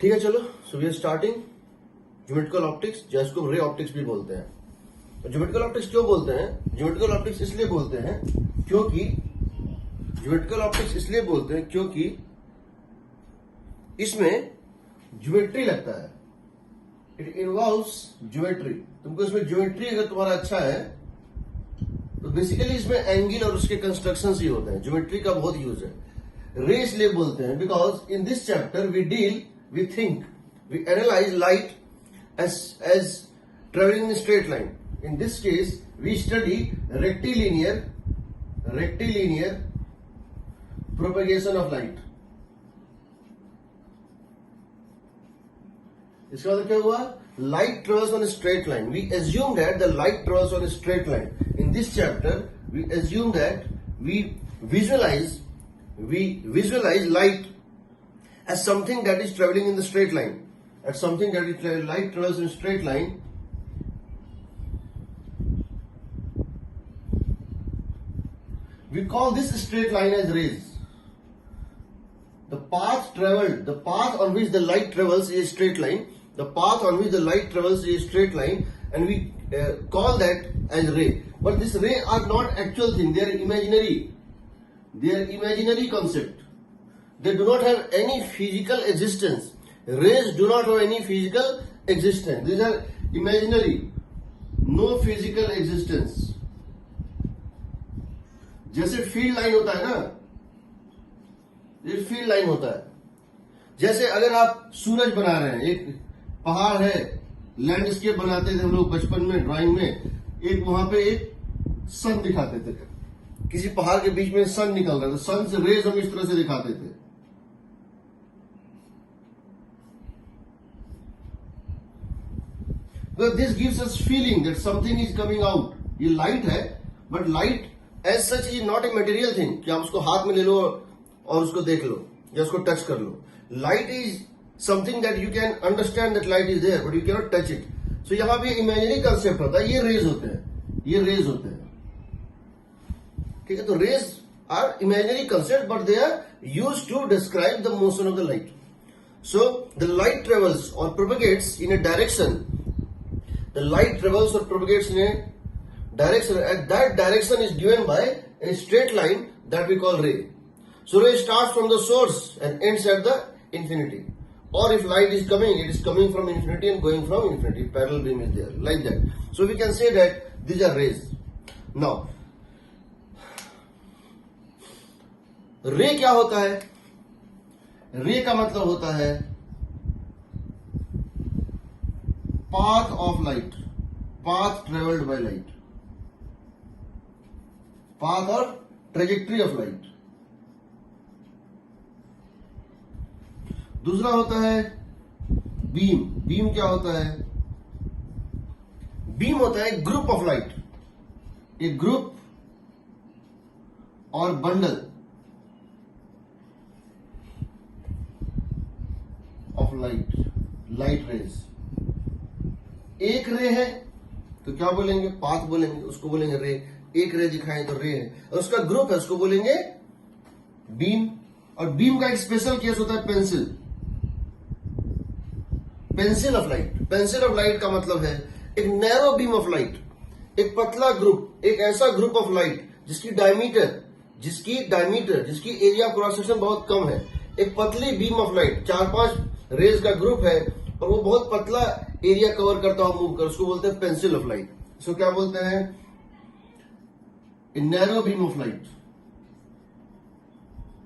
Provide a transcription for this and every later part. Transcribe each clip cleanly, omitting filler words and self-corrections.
ठीक है, चलो so we are starting geometrical optics, जिसको रे ऑप्टिक्स भी बोलते हैं। तो ज्योमेट्रिकल ऑप्टिक्स क्यों बोलते हैं? ज्योमेट्रिकल ऑप्टिक्स इसलिए बोलते हैं क्योंकि इसमें ज्योमेट्री लगता है। It involves geometry. तुमको इसमें ज्योमेट्री अगर तुम्हारा अच्छा है तो बेसिकली इसमें एंगल और उसके कंस्ट्रक्शंस ही होते हैं। ज्योमेट्री का बहुत यूज है। रे इसलिए बोलते हैं because in this chapter we think, we analyze light as traveling in a straight line. In this case, we study rectilinear propagation of light. इसका मतलब क्या हुआ? Light travels on a straight line. We assume that the light travels on a straight line. In this chapter, we assume that we visualize light as something that is traveling in the straight line, as something that is light travels in a straight line. We call this straight line as rays. The path on which the light travels is a straight line. The path on which the light travels is a straight line, and we call that as ray. But these ray are not actual thing; they are imaginary. They are imaginary concept. They do not have any physical existence. Rays do not have any physical existence. These are imaginary. No physical existence. जैसे field line होता है ना, ये field line होता है। जैसे अगर आप सूरज बना रहे हैं, एक पहाड़ है, लैंडस्केप बनाते थे हम लोग बचपन में ड्राइंग में, एक वहां पे एक सन दिखाते थे, किसी पहाड़ के बीच में सन निकल रहा था, सन से रेज हम इस तरह से दिखाते थे। Because this gives us feeling that something is coming out. ये लाइट है, but light as such is not a material thing कि आप उसको हाथ में ले लो और उसको देख लो या उसको टच कर लो। Light is something that you can understand that light is there but you can not touch it. So यहाँ पे इमेजिनरी कंसेप्ट होता है, ये रेज होते हैं, ठीक है। तो rays are imaginary concept but they are use to describe the motion of the light. So the light travels और propagates in a direction. The light travels or propagates in a direction, and that direction is given by a straight line that we call ray. So ray starts from the source and ends at the infinity. Or if light is coming, it is coming from infinity and going from infinity. Parallel beam is there, like that. So we can say that these are rays. Now, ray क्या होता है? रे का मतलब होता है path of light, path traveled by light, path or trajectory of light. दूसरा होता है बीम. बीम क्या होता है? बीम होता है ग्रुप ऑफ लाइट, एक ग्रुप और बंडल ऑफ लाइट रेज. एक रे है तो क्या बोलेंगे? पाथ बोलेंगे, उसको बोलेंगे रे. एक रे दिखाएं तो रे है, और उसका ग्रुप है उसको बोलेंगे बीम. और बीम का एक स्पेशल केस होता है pencil of light. Pencil of light का मतलब है एक नैरो बीम ऑफ लाइट, एक पतला ग्रुप, एक ऐसा ग्रुप ऑफ लाइट जिसकी एरिया क्रॉस सेक्शन बहुत कम है. एक पतली बीम ऑफ लाइट, 4-5 रेज का ग्रुप है और वो बहुत पतला एरिया कवर करता हुआ मूव कर, उसको बोलते हैं पेंसिल ऑफ लाइट. इसको क्या बोलते हैं? A narrow beam of light.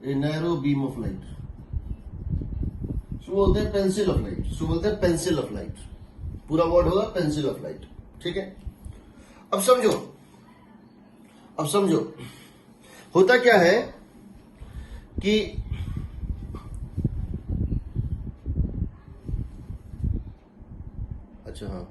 A narrow beam of light इसको बोलते हैं पेंसिल ऑफ लाइट. इसको बोलते हैं पेंसिल ऑफ लाइट. पूरा वर्ड होगा पेंसिल ऑफ लाइट. ठीक है. अब समझो होता क्या है कि अच्छा हाँ,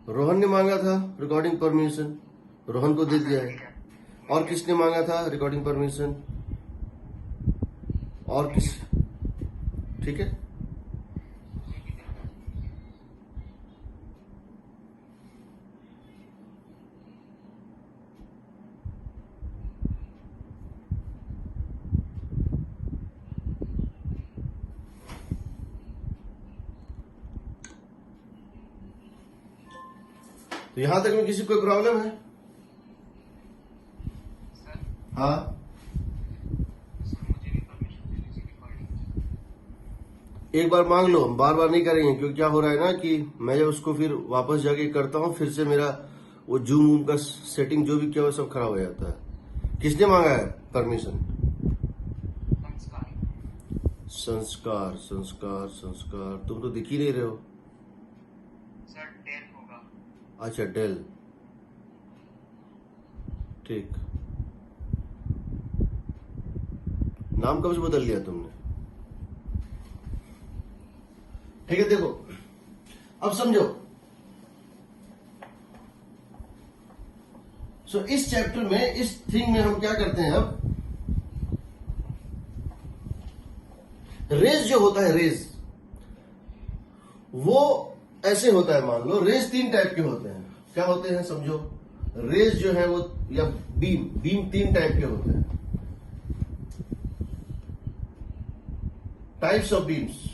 रोहन ने मांगा था रिकॉर्डिंग परमिशन, रोहन को दे दिया है. और किसने मांगा था रिकॉर्डिंग परमिशन? और किस? ठीक है, तो यहां तक में किसी को कोई प्रॉब्लम है? सर हाँ, मुझे भी परमिशन देनी चाहिए रिकॉर्डिंग। एक बार मांग लो, बार बार नहीं करेंगे, क्योंकि क्या हो रहा है ना कि मैं जब उसको फिर वापस जाके करता हूँ, फिर से मेरा वो जूम वूम का सेटिंग जो भी किया हुआ सब खराब हो जाता है। किसने मांगा है परमिशन? संस्कार संस्कार संस्कार संस्कार, तुम तो दिख ही नहीं रहे हो। सर डेल होगा। अच्छा, डेल, ठीक। नाम कब से बदल लिया तुमने? ठीक है, देखो अब समझो। सो इस चैप्टर में, इस थिंग में हम क्या करते हैं, अब रेज जो होता है, रेज वो ऐसे होता है। मान लो रेज 3 टाइप के होते हैं। क्या होते हैं समझो? रेज जो है वो, या बीम 3 टाइप के होते हैं। Types of beams,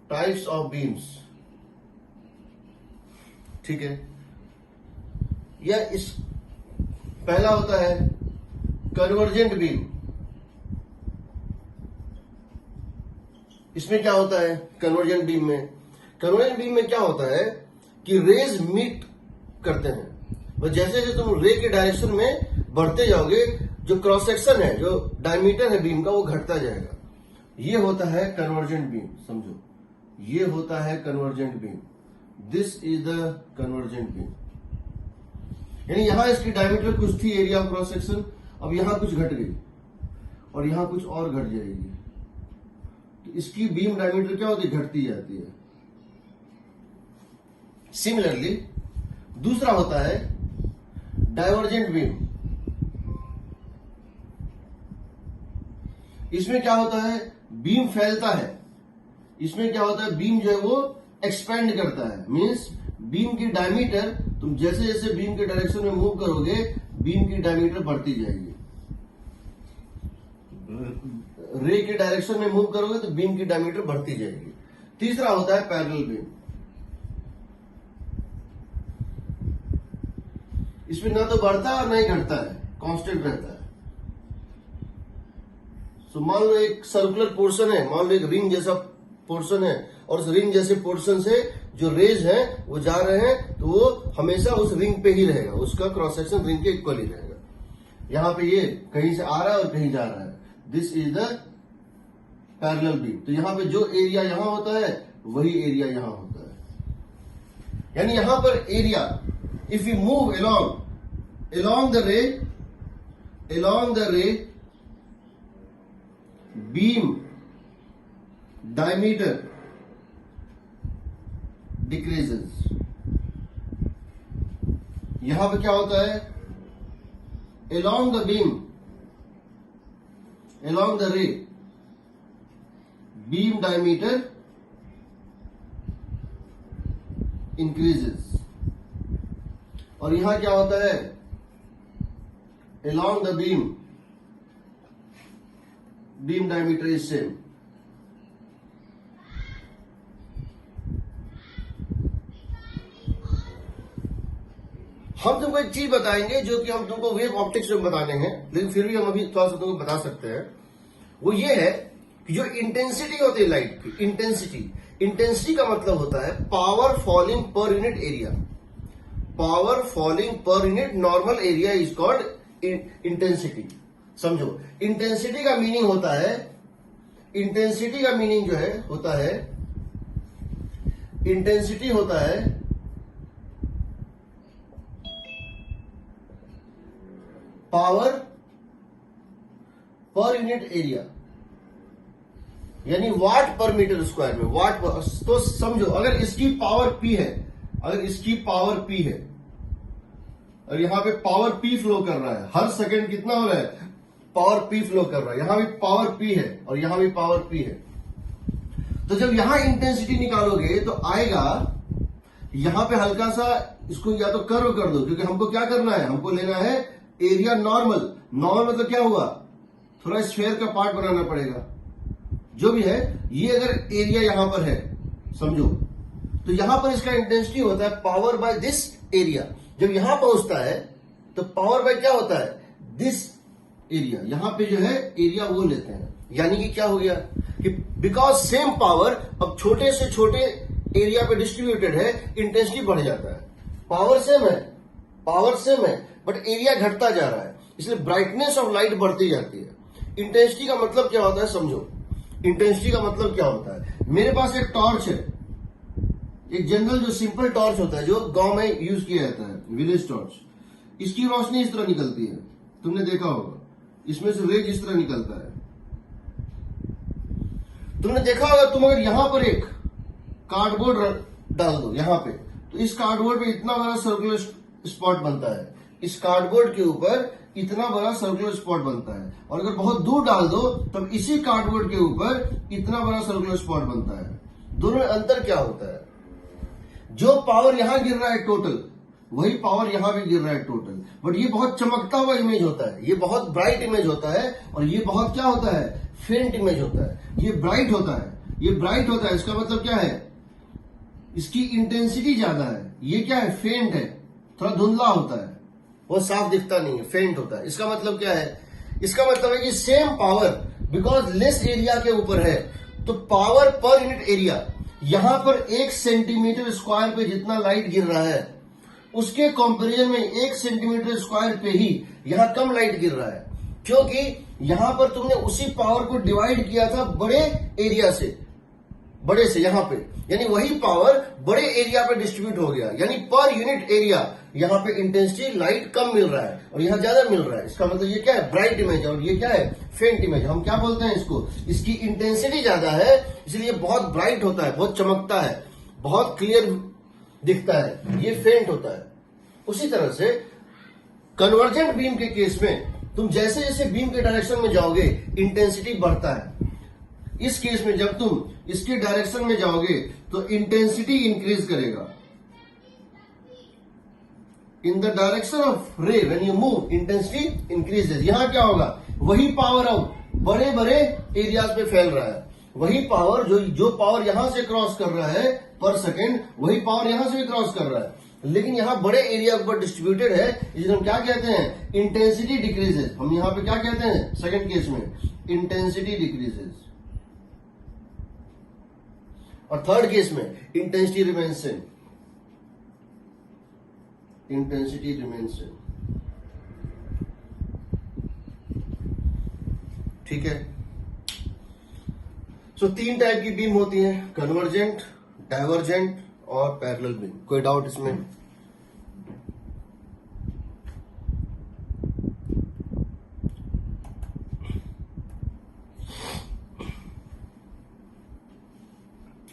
types of beams, ठीक है। या इस पहला होता है कन्वर्जेंट बीम। इसमें क्या होता है कन्वर्जेंट बीम में? कन्वर्जेंट बीम में क्या होता है कि रेज मीट करते हैं, बस जैसे जैसे तुम रे के डायरेक्शन में बढ़ते जाओगे, जो क्रॉस सेक्शन है, जो डायमीटर है बीम का, वो घटता जाएगा। ये होता है कन्वर्जेंट बीम, समझो। ये होता है convergent beam. This is the convergent beam. यानी यहां इसकी डायमीटर कुछ थी, एरिया ऑफ क्रॉस सेक्शन, अब यहां कुछ घट गई और यहां कुछ और घट जाएगी, तो इसकी बीम डायमीटर क्या होती है? घटती जाती है। सिमिलरली दूसरा होता है डाइवर्जेंट बीम। इसमें क्या होता है? बीम फैलता है। इसमें क्या होता है? बीम जो है वो एक्सपेंड करता है। मींस बीम की डायमीटर, तुम जैसे जैसे बीम के डायरेक्शन में मूव करोगे, बीम की डायमीटर बढ़ती जाएगी। रे के डायरेक्शन में मूव करोगे तो बीम की डायमीटर बढ़ती जाएगी। तीसरा होता है पैरेलल बीम। इसमें ना तो बढ़ता है और ना ही घटता है, कांस्टेंट रहता है। सो मान लो एक सर्कुलर पोर्शन है, मान लो एक रिंग जैसा पोर्शन है, और उस रिंग जैसे पोर्शन से जो रेज है वो जा रहे हैं, तो वो हमेशा उस रिंग पे ही रहेगा, उसका क्रॉस सेक्शन रिंग के इक्वल ही रहेगा। यहां पे ये कहीं से आ रहा है और कहीं जा रहा है। This is the parallel beam. तो यहां पे जो एरिया यहां होता है वही एरिया यहां होता है। यानी यहां पर area, if you move along the ray, beam diameter decreases। यहां पे क्या होता है? along the beam, along the ray, beam diameter increases। और यहां क्या होता है? along the beam, beam diameter is same। हम तुमको एक चीज बताएंगे जो कि हम तुमको वेव ऑप्टिक्स में बताने हैं, लेकिन फिर भी हम अभी थोड़ा सा तुमको बता सकते हैं। वो ये है कि जो इंटेंसिटी होती है लाइट की, इंटेंसिटी का मतलब होता है power falling per unit area. Power falling per unit normal area is called intensity. समझो, इंटेंसिटी का मीनिंग होता है, इंटेंसिटी का मीनिंग जो है होता है, इंटेंसिटी होता है पावर पर यूनिट एरिया, यानी वाट पर मीटर स्क्वायर में। वाट पर, तो समझो अगर इसकी पावर P है, अगर इसकी पावर P है और यहां पे पावर P फ्लो कर रहा है, हर सेकंड कितना हो रहा है? पावर P फ्लो कर रहा है। यहां भी पावर P है और यहां भी पावर P है। तो जब यहां इंटेंसिटी निकालोगे तो आएगा, यहां पे हल्का सा इसको या तो कर्व कर दो, क्योंकि हमको क्या करना है? हमको लेना है एरिया नॉर्मल। नॉर्मल मतलब क्या हुआ? थोड़ा स्फेयर का पार्ट बनाना पड़ेगा। जो भी है, ये अगर एरिया यहां पर है समझो, तो यहां पर इसका इंटेंसिटी होता है पावर बाय दिस एरिया। जब यहां पहुंचता है तो पावर बाय क्या होता है, दिस एरिया। यहां पे जो है एरिया वो लेते हैं, यानी कि क्या हो गया कि बिकॉज सेम पावर अब छोटे से छोटे एरिया पे डिस्ट्रीब्यूटेड है, इंटेंसिटी बढ़ जाता है। पावर सेम है बट एरिया घटता जा रहा है, इसलिए ब्राइटनेस ऑफ लाइट बढ़ती जाती है। इंटेंसिटी का मतलब क्या होता है समझो। इंटेंसिटी का मतलब क्या होता है, मेरे पास एक टॉर्च है, एक जनरल जो सिंपल टॉर्च होता है जो गांव में यूज किया जाता है, विलेज टॉर्च। इसकी रोशनी इस तरह निकलती है, तुमने देखा होगा, इसमें से रेज इस तरह निकलता है। तुमने देखा होगा, तुम अगर यहां पर एक कार्डबोर्ड डाल दो यहां पे, तो इस कार्डबोर्ड पे इतना बड़ा सर्कुलर स्पॉट बनता है, इस कार्डबोर्ड के ऊपर इतना बड़ा सर्कुलर स्पॉट बनता है। और अगर बहुत दूर डाल दो तब इसी कार्डबोर्ड के ऊपर इतना बड़ा सर्कुलर स्पॉट बनता है। दोनों में अंतर क्या होता है, जो पावर यहां गिर रहा है टोटल, वही पावर यहां भी गिर रहा है टोटल, बट ये बहुत चमकता हुआ इमेज होता है, ये बहुत ब्राइट इमेज होता है, और ये बहुत क्या होता है, फेंट इमेज होता है। ये ब्राइट होता है, ये ब्राइट होता है, इसका मतलब क्या है, इसकी इंटेंसिटी ज्यादा है। ये क्या है, फेंट है, थोड़ा धुंधला होता है, वो साफ दिखता नहीं है, फेंट होता है। इसका मतलब क्या है, इसका मतलब है कि same power because less area के ऊपर है, तो पावर पर यूनिट एरिया यहां पर 1 सेंटीमीटर स्क्वायर पे जितना लाइट गिर रहा है, उसके कंपैरिजन में 1 सेंटीमीटर स्क्वायर पे ही यहां कम लाइट गिर रहा है, क्योंकि यहां पर तुमने उसी पावर को डिवाइड किया था बड़े एरिया से, बड़े से यहां पे, यानी वही पावर बड़े एरिया पे डिस्ट्रीब्यूट हो गया, यानी पर यूनिट एरिया यहां पे इंटेंसिटी लाइट कम मिल रहा है और यहां ज्यादा मिल रहा है। इसका मतलब ये क्या है, ब्राइट इमेज, और ये क्या है, फेंट इमेज। हम क्या बोलते हैं इसको, इसकी इंटेंसिटी ज्यादा है इसलिए बहुत ब्राइट होता है, बहुत चमकता है, बहुत क्लियर दिखता है, ये फेंट होता है। उसी तरह से कन्वर्जेंट बीम के केस में तुम जैसे जैसे बीम के डायरेक्शन में जाओगे इंटेंसिटी बढ़ता है। इस केस में जब तुम इसके डायरेक्शन में जाओगे तो इंटेंसिटी इंक्रीज करेगा। इन द डायरेक्शन ऑफ रे when you move intensity increases. यहां क्या होगा, वही पावर अब बड़े बड़े एरियाज पे फैल रहा है, वही पावर जो पावर यहां से क्रॉस कर रहा है पर सेकेंड, वही पावर यहां से भी क्रॉस कर रहा है, लेकिन यहां बड़े एरिया पर डिस्ट्रीब्यूटेड है, इसलिए हम क्या कहते हैं, इंटेंसिटी डिक्रीजेस। हम यहां पे क्या कहते हैं सेकंड केस में, इंटेंसिटी डिक्रीजेस, और थर्ड केस में intensity remains same, intensity remains same. ठीक है, सो 3 टाइप की बीम होती हैं, कन्वर्जेंट, डाइवर्जेंट और पैरेलल बीम। कोई डाउट इसमें?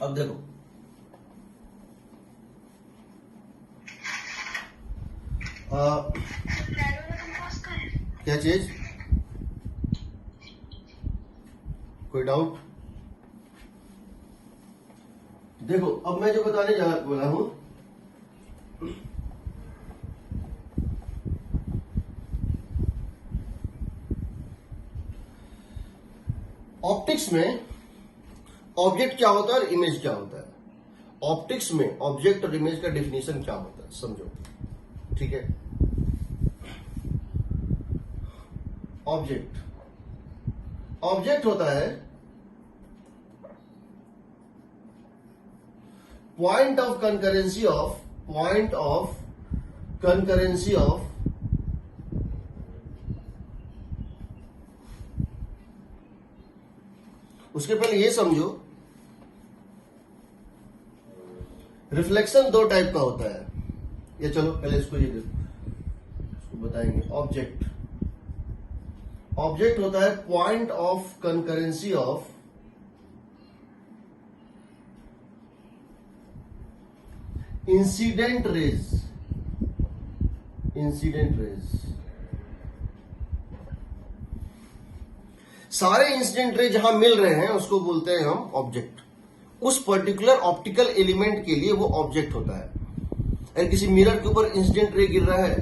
अब देखो, क्या चीज, कोई डाउट? देखो, अब मैं जो बताने जा बोला हूं, ऑप्टिक्स में ऑब्जेक्ट क्या होता है और इमेज क्या होता है। ऑप्टिक्स में ऑब्जेक्ट और इमेज का डेफिनेशन क्या होता है समझो, ठीक है। ऑब्जेक्ट होता है पॉइंट ऑफ कंकरेंसी ऑफ उसके पहले ये समझो, रिफ्लेक्शन 2 टाइप का होता है। ये चलो पहले इसको बताएंगे। ऑब्जेक्ट होता है point of concurrency of incident raise. सारे इंसिडेंट रे जहां मिल रहे हैं उसको बोलते हैं हम ऑब्जेक्ट। उस पर्टिकुलर ऑप्टिकल एलिमेंट के लिए वो ऑब्जेक्ट होता है। अगर किसी मिरर के ऊपर इंसिडेंट रे गिर रहा है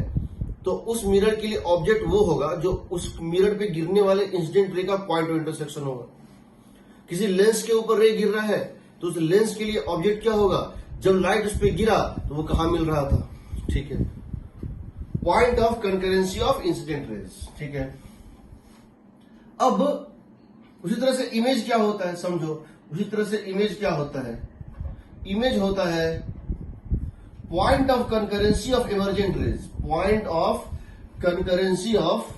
तो उस मिरर के लिए ऑब्जेक्ट वो होगा जो उस मिरर पे गिरने वाले इंसिडेंट रे का पॉइंट ऑफ इंटरसेक्शन होगा। किसी लेंस के ऊपर रे गिर रहा है तो उस लेंस के लिए ऑब्जेक्ट क्या होगा, जब लाइट उस पर गिरा तो वो कहां मिल रहा था, ठीक है, point of concurrency of incident raise, ठीक है। अब उसी तरह से इमेज क्या होता है, समझो, उसी तरह से इमेज क्या होता है, इमेज होता है point of concurrency of emergent rays, point of concurrency of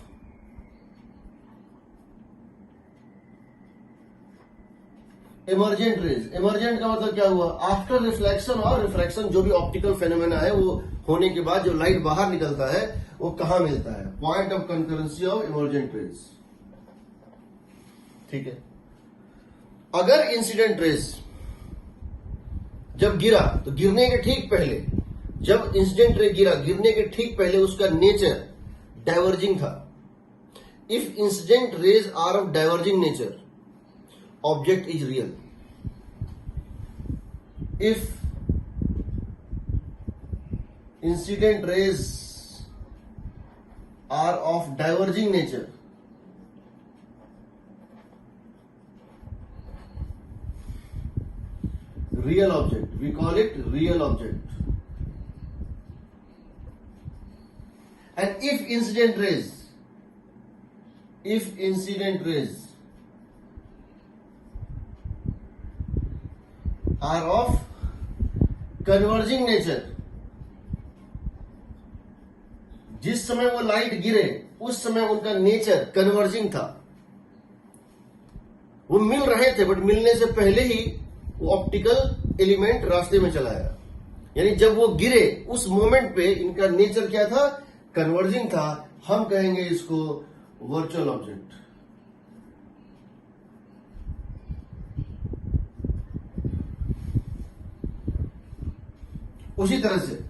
emergent rays. Emergent का मतलब क्या हुआ, आफ्टर रिफ्लेक्शन और रिफ्रैक्शन, जो भी ऑप्टिकल फेनोमेना है वो होने के बाद जो लाइट बाहर निकलता है वो कहां मिलता है, point of concurrency of emergent rays, ठीक है। अगर इंसिडेंट रेज जब गिरा तो गिरने के ठीक पहले, जब इंसिडेंट रे गिरा गिरने के ठीक पहले उसका नेचर डाइवर्जिंग था। If incident rays are of diverging nature, object is real. If incident rays are of diverging nature, real object, we call it real object. And if incident rays are of converging nature, जिस समय वो light गिरे उस समय उनका nature converging था, वो मिल रहे थे बट मिलने से पहले ही वो ऑप्टिकल एलिमेंट रास्ते में चला आया, यानी जब वो गिरे उस मोमेंट पे इनका नेचर क्या था, कन्वर्जिंग था। हम कहेंगे इसको वर्चुअल ऑब्जेक्ट। उसी तरह से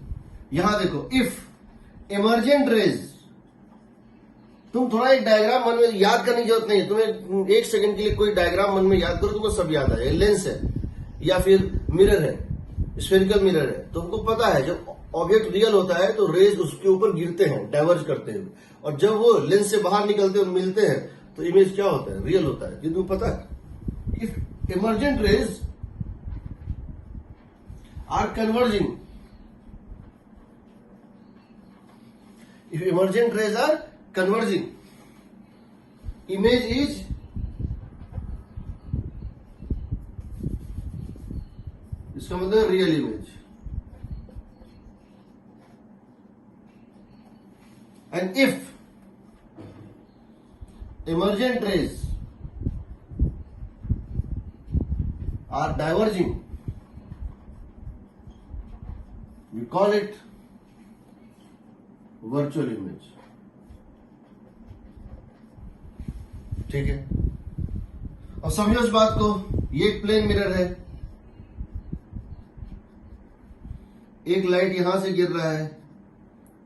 यहां देखो, इफ इमर्जेंट रेज, तुम थोड़ा एक डायग्राम मन में याद करने की जरूरत नहीं है, तुम्हें एक सेकंड के लिए कोई डायग्राम मन में याद करो, तुमको सब याद है। लेंस है या फिर मिरर है, स्फेरिकल मिरर है, तुमको पता है जब ऑब्जेक्ट रियल होता है तो रेज उसके ऊपर गिरते हैं डाइवर्ज करते हैं, और जब वो लेंस से बाहर निकलते हैं मिलते हैं तो इमेज क्या होता है, रियल होता है। ये तुमको पता है। If emergent rays are converging, if emergent rays are converging, image is इसका मतलब real image. And if emergent rays are diverging, we call it virtual image, ठीक है। अब समझो इस बात को, ये एक प्लेन मिरर है, एक लाइट यहां से गिर रहा है,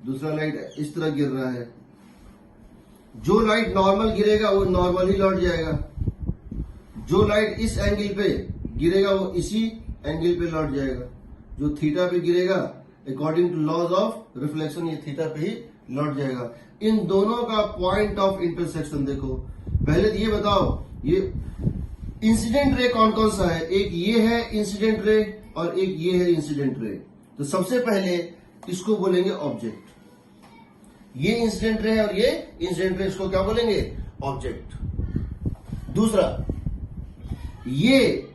दूसरा लाइट इस तरह गिर रहा है। जो लाइट नॉर्मल गिरेगा वो नॉर्मल ही लौट जाएगा, जो लाइट इस एंगल पे गिरेगा वो इसी एंगल पे लौट जाएगा, जो थीटा पे गिरेगा according to laws of reflection ये थीटा पे ही लौट जाएगा। इन दोनों का पॉइंट ऑफ इंटरसेक्शन देखो। पहले तो ये बताओ, ये इंसिडेंट रे कौन कौन सा है, एक ये है इंसिडेंट रे और एक ये है इंसिडेंट रे। तो सबसे पहले इसको बोलेंगे ऑब्जेक्ट, ये इंसिडेंट रे है और ये इंसिडेंट रे, इसको क्या बोलेंगे, ऑब्जेक्ट। दूसरा, ये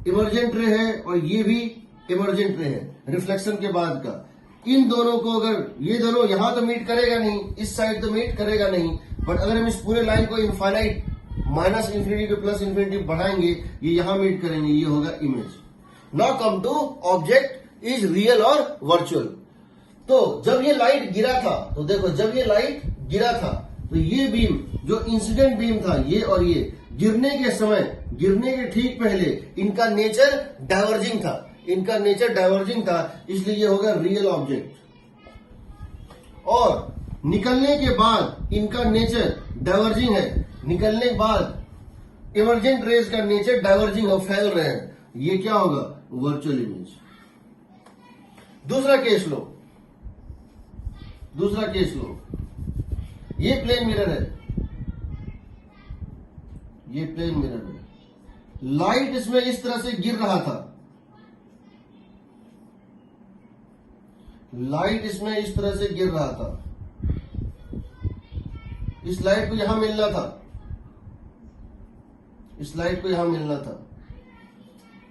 इमर्जेंट रे है और ये भी इमर्जेंट रे है, रिफ्लेक्शन के बाद का। इन दोनों को अगर ये दोनों यहां तो मीट करेगा नहीं, इस साइड तो मीट करेगा नहीं, बट अगर हम इस पूरे लाइन को infinite minus infinity to plus infinity बढ़ाएंगे, ये यहां मीट करेंगे, ये होगा image. Now come to object is real और वर्चुअल। तो जब ये लाइट गिरा था, तो देखो जब ये लाइट गिरा था तो ये बीम जो इंसिडेंट बीम था, ये और ये गिरने के समय, गिरने के ठीक पहले इनका नेचर डाइवर्जिंग था, इनका नेचर डाइवर्जिंग था, इसलिए ये होगा रियल ऑब्जेक्ट। और निकलने के बाद इनका नेचर डाइवर्जिंग है, निकलने के बाद इमर्जेंट रेज का नेचर डाइवर्जिंग और फैल रहे हैं, ये क्या होगा, वर्चुअल इमेज। दूसरा केस लो, दूसरा केस लो, ये प्लेन मिरर है, ये प्लेन मिरर है, लाइट इसमें इस तरह से गिर रहा था, लाइट इसमें इस तरह से गिर रहा था, इस लाइट को यहां मिलना था, इस लाइट को यहां मिलना था,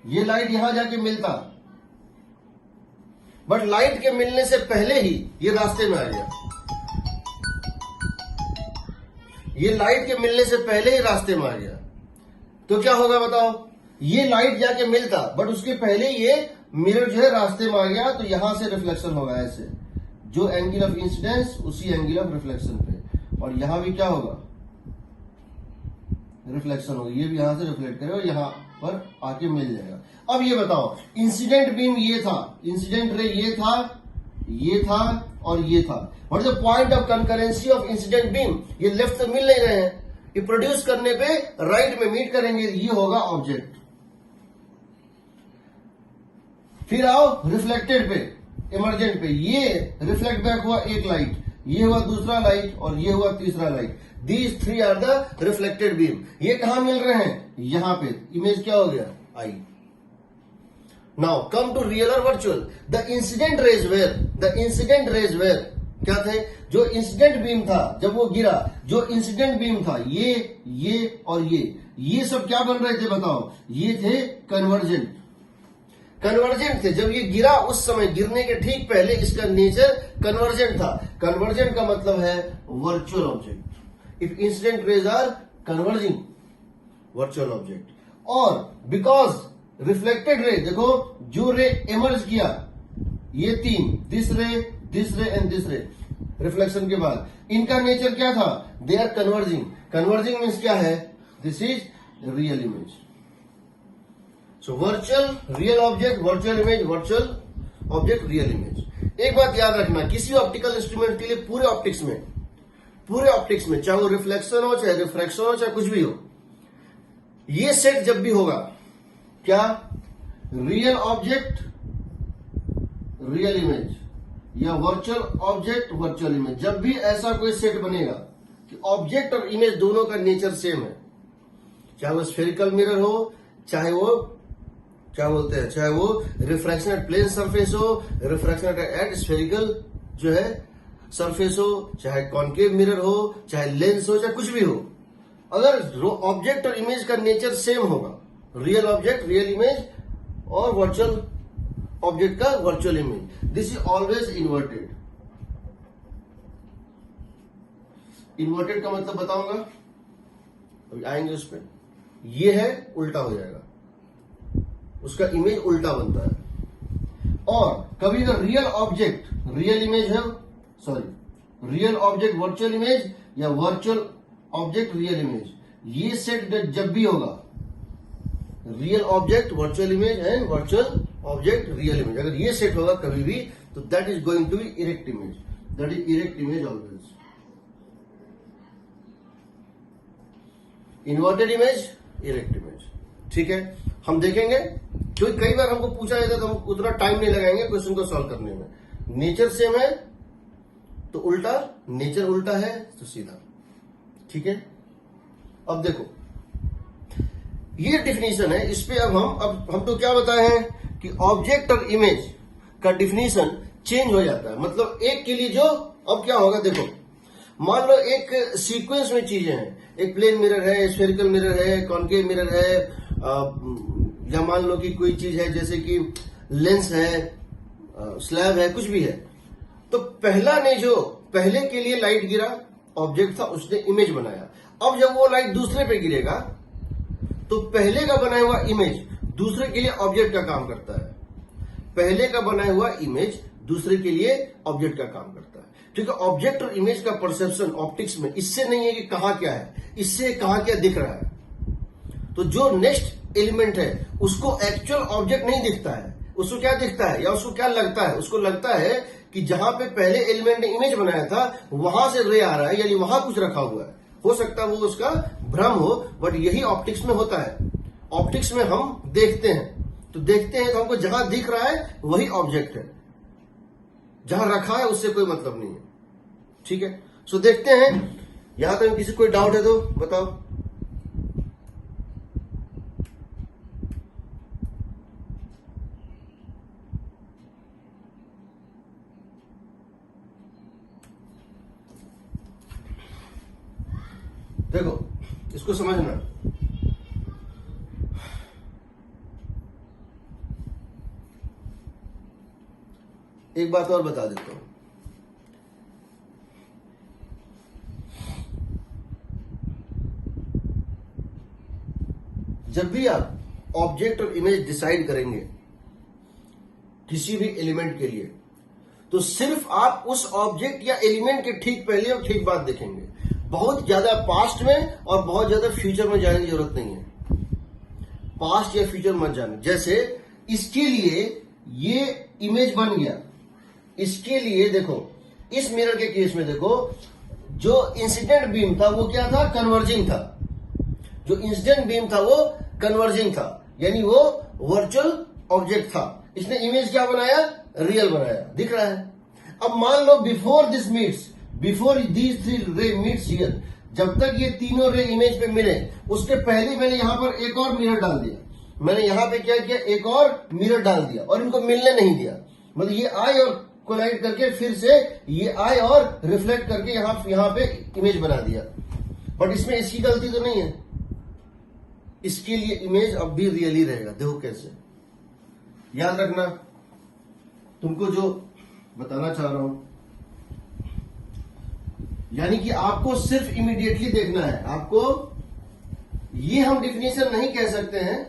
ये लाइट यहां जाके मिलता, बट लाइट के मिलने से पहले ही ये रास्ते में आ गया। ये लाइट के मिलने से पहले ही रास्ते में आ गया, तो क्या होगा बताओ? ये लाइट जाके मिलता, बट उसके पहले ये मिरर जो है रास्ते में आ गया, तो यहां से रिफ्लेक्शन होगा ऐसे, जो एंगल ऑफ इंसिडेंस उसी एंगल ऑफ रिफ्लेक्शन पे, और यहां भी क्या होगा? रिफ्लेक्शन होगा, ये भी यहां से रिफ्लेक्ट करेगा और यहां पर आके मिल जाएगा। अब ये बताओ, इंसिडेंट बीम ये था, इंसिडेंट रे ये था, ये था और ये था। What is the point of concurrency of incident beam? ये लेफ्ट तो मिल नहीं रहे हैं, ये प्रोड्यूस करने पे राइट में मीट करेंगे, ये होगा ऑब्जेक्ट। फिर आओ रिफ्लेक्टेड पे, इमरजेंट पे, ये रिफ्लेक्ट बैक हुआ एक लाइट, ये हुआ दूसरा लाइट और ये हुआ तीसरा light. These three are the reflected beam. ये कहां मिल रहे हैं? यहां पे। इमेज क्या हो गया? I. Now come to real और virtual. The incident rays were, the incident rays were क्या थे? जो इंसिडेंट बीम था जब वो गिरा, जो इंसिडेंट बीम था ये और ये सब क्या बन रहे थे बताओ? ये थे कन्वर्जेंट, कन्वर्जेंट थे। जब ये गिरा उस समय, गिरने के ठीक पहले इसका नेचर कन्वर्जेंट था। कन्वर्जेंट का मतलब है virtual object. If incident rays are converging, virtual object. और बिकॉज रिफ्लेक्टेड रे, देखो जो रे इमर्ज किया, ये तीन, दिस रे एंड दिस रे, रिफ्लेक्शन के बाद, इनका नेचर क्या था? They are converging. Converging means क्या है? This is real image. So virtual real object, virtual image, virtual object, real image. एक बात याद रखना, किसी ऑप्टिकल इंस्ट्रूमेंट के लिए पूरे ऑप्टिक्स में, चाहे वो रिफ्लेक्शन हो, चाहे रिफ्रैक्शन हो, चाहे कुछ भी हो, ये सेट जब भी होगा, क्या? रियल ऑब्जेक्ट रियल इमेज या वर्चुअल ऑब्जेक्ट वर्चुअल इमेज, जब भी ऐसा कोई सेट बनेगा कि ऑब्जेक्ट और इमेज दोनों का नेचर सेम है, चाहे वो स्फेरिकल मिरर हो, चाहे वो क्या बोलते हैं, चाहे वो रिफ्रैक्शन एट प्लेन सरफेस हो, रिफ्रैक्शन एट स्फेरिकल जो है सरफेस हो, चाहे कॉन्केव मिरर हो, चाहे लेंस हो, चाहे कुछ भी हो, अगर ऑब्जेक्ट और इमेज का नेचर सेम होगा, रियल ऑब्जेक्ट रियल इमेज और वर्चुअल ऑब्जेक्ट का virtual image, this is always inverted. Inverted का मतलब बताऊंगा, अभी आएंगे उस पर। ये है उल्टा हो जाएगा, उसका इमेज उल्टा बनता है। और कभी अगर रियल ऑब्जेक्ट रियल इमेज है, sorry real object virtual image या वर्चुअल ऑब्जेक्ट रियल इमेज, ये सेट जब भी होगा, real object virtual image and virtual object real image, अगर ये सेट होगा कभी भी, तो that is going to be erect image, that is erect image always. Inverted image, erect image, ठीक है, हम देखेंगे, क्योंकि कई बार हमको पूछा जाता है तो हम उतना टाइम नहीं लगाएंगे क्वेश्चन को सॉल्व करने में। नेचर सेम है तो उल्टा, नेचर उल्टा है तो सीधा, ठीक है। अब देखो ये डिफिनीशन है, इस पे अब हम तो क्या बताए हैं कि ऑब्जेक्ट और इमेज का डिफिनीशन चेंज हो जाता है। मतलब एक के लिए जो, अब क्या होगा देखो, मान लो एक सीक्वेंस में चीजें हैं, एक प्लेन मिरर है, स्फेरिकल मिरर है, कॉन्केव मिरर है, या मान लो कि कोई चीज है जैसे कि लेंस है, स्लैब है, कुछ भी है। तो पहला ने जो पहले के लिए लाइट गिरा, ऑब्जेक्ट था, उसने इमेज बनाया। अब जब वो लाइट दूसरे पे गिरेगा तो पहले का बनाया हुआ इमेज दूसरे के लिए ऑब्जेक्ट का काम करता है, पहले का बनाया हुआ इमेज दूसरे के लिए ऑब्जेक्ट का काम करता है। ठीक है, ऑब्जेक्ट और इमेज का परसेप्शन ऑप्टिक्स में इससे नहीं है कि कहां क्या है, इससे कहां क्या दिख रहा है। तो जो नेक्स्ट एलिमेंट है उसको एक्चुअल ऑब्जेक्ट नहीं दिखता है, उसको क्या दिखता है या उसको क्या लगता है, उसको लगता है कि जहां पे पहले एलिमेंट ने इमेज बनाया था वहां से रे आ रहा है, यानी वहां कुछ रखा हुआ है। हो सकता है वो उसका भ्रम हो, बट यही ऑप्टिक्स में होता है। ऑप्टिक्स में हम देखते हैं तो हमको जहां दिख रहा है वही ऑब्जेक्ट है, जहां रखा है उससे कोई मतलब नहीं है। ठीक है, सो देखते हैं, यहां तक किसी कोई डाउट है तो बताओ। देखो इसको समझना, एक बात और बता देता हूं। जब भी आप ऑब्जेक्ट और इमेज डिसाइड करेंगे किसी भी एलिमेंट के लिए, तो सिर्फ आप उस ऑब्जेक्ट या एलिमेंट के ठीक पहले और ठीक बाद देखेंगे। बहुत ज्यादा पास्ट में और बहुत ज्यादा फ्यूचर में जाने की जरूरत नहीं है। पास्ट या फ्यूचर मत जाने। जैसे इसके लिए ये इमेज बन गया, इसके लिए देखो इस मिरर के केस में देखो, जो इंसिडेंट बीम था वो क्या था, कन्वर्जिंग था। जो इंसिडेंट बीम था वो कन्वर्जिंग था, यानी वो वर्चुअल ऑब्जेक्ट था। इसने इमेज क्या बनाया, रियल बनाया, दिख रहा है। अब मान लो before this meets, before these three ray meets here, जब तक ये तीनों रे इमेज पे मिले उसके पहले मैंने यहां पर एक और मिरर डाल दिया। मैंने यहां पे क्या किया, एक और मिरर डाल दिया और इनको मिलने नहीं दिया। मतलब ये आए और कोलाइड करके फिर से ये आए और रिफ्लेक्ट करके यहां पे इमेज बना दिया। बट इसमें इसकी गलती तो नहीं है, इसके लिए इमेज अब भी रियली रहेगा। देखो कैसे, याद रखना, तुमको जो बताना चाह रहा हूं, यानी कि आपको सिर्फ इमीडिएटली देखना है। आपको ये हम डिफिनेशन नहीं कह सकते हैं,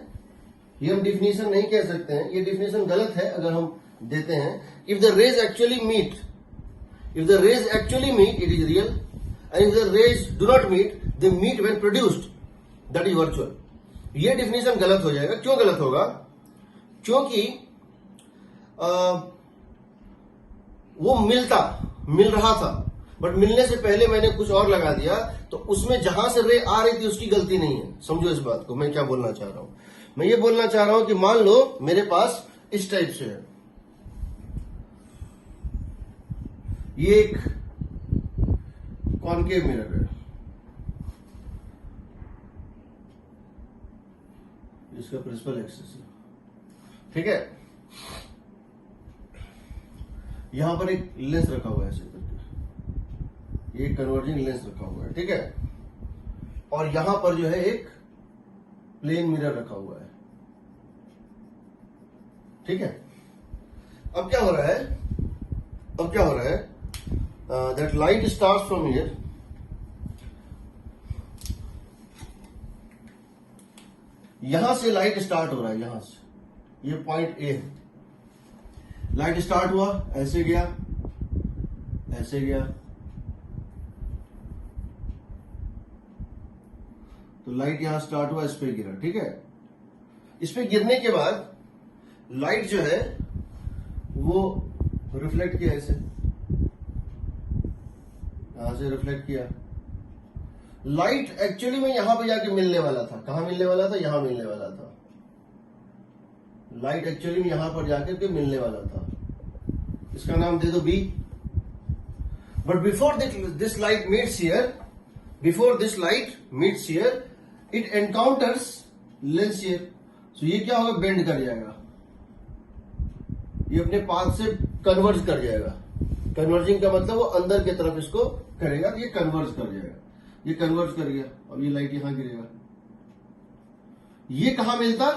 ये हम डिफिनेशन नहीं कह सकते हैं, ये डिफिनेशन गलत है अगर हम देते हैं। If the rays actually meet, if the rays actually meet it is real, and if the rays do not meet they meet when produced, that is virtual. ये डिफिनेशन गलत हो जाएगा। क्यों गलत होगा, क्योंकि वो मिल रहा था, बट मिलने से पहले मैंने कुछ और लगा दिया, तो उसमें जहां से रे आ रही थी उसकी गलती नहीं है। समझो इस बात को, मैं क्या बोलना चाह रहा हूं। मैं ये बोलना चाह रहा हूं कि मान लो मेरे पास इस टाइप से है, ये एक कॉनकेव मिरर है, इसका प्रिंसिपल एक्सिस है, ठीक है। यहां पर एक लेंस रखा हुआ है ऐसे करके, ये कन्वर्जिंग लेंस रखा हुआ है, ठीक है। और यहां पर जो है एक प्लेन मिरर रखा हुआ है, ठीक है। अब क्या हो रहा है, that light starts from here, यहां से लाइट स्टार्ट हो रहा है, यहां से, ये पॉइंट ए है। लाइट स्टार्ट हुआ, ऐसे गया, ऐसे गया, तो लाइट यहां स्टार्ट हुआ, इस पे गिरा, ठीक है। इस पे गिरने के बाद लाइट जो है वो रिफ्लेक्ट किया, ऐसे यहां से रिफ्लेक्ट किया। लाइट एक्चुअली में यहां पे जाके मिलने वाला था। कहां मिलने वाला था, यहां मिलने वाला था। लाइट एक्चुअली में यहां पर जाकर के मिलने वाला था, इसका नाम दे दो B. But before this light meets here, before this light meets here, it encounters lens here. So ये क्या होगा, बेंड कर जाएगा, ये अपने पाथ से कन्वर्ज कर जाएगा। कन्वर्जिंग का मतलब वो अंदर की तरफ इसको करेगा, तो ये कन्वर्ज कर जाएगा। ये कन्वर्ज कर गया, अब ये लाइट यहां गिरेगा। ये कहां मिलता,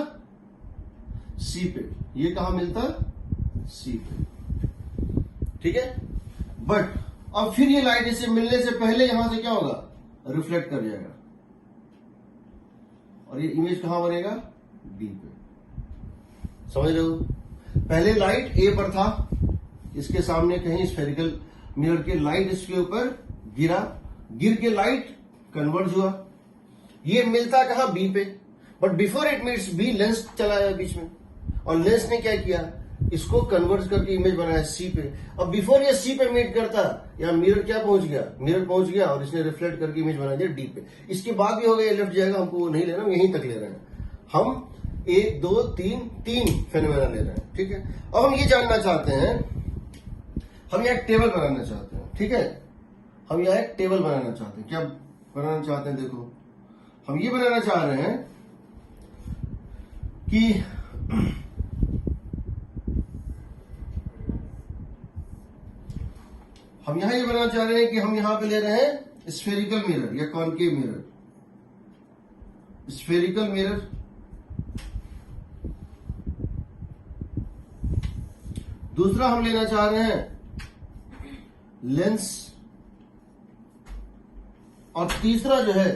सी पे, ये कहां मिलता, सी पे, ठीक है। बट अब फिर ये लाइट इसे मिलने से पहले यहां से क्या होगा, रिफ्लेक्ट कर जाएगा, और ये इमेज कहां बनेगा, डी पे। समझ रहे हो, पहले लाइट ए पर था, इसके सामने कहीं स्फेरिकल मिरर के लाइट इसके ऊपर गिरा, गिर के लाइट कन्वर्ज हुआ, ये मिलता कहां, बी पे। But before it meets B, lens चला गया बीच में, और लेंस ने क्या किया, इसको कन्वर्ज करके इमेज बनाया सी पे। अब बिफोर ये सी पे मीट करता, या मिरर क्या पहुंच गया, मिरर पहुंच गया और इसने रिफ्लेक्ट करके इमेज बना दिया डी पे। इसके बाद भी हो गया, ये लेफ्ट जाएगा, हमको वो नहीं लेना, यहीं तक ले रहे हैं हम। 1 2 3 फेनोमेना ले रहे हैं, ठीक है। अब हम ये जानना चाहते हैं, हम यहाँ एक टेबल बनाना चाहते हैं, ठीक है। हम यहाँ एक टेबल बनाना चाहते हैं। क्या बनाना चाहते हैं, देखो हम ये बनाना चाह रहे हैं कि हम यहां ये बनाना चाह रहे हैं कि हम यहां पे ले रहे हैं स्फेरिकल मिरर या कॉनकेव मिरर, स्फेरिकल मिरर, दूसरा हम लेना चाह रहे हैं लेंस, और तीसरा जो है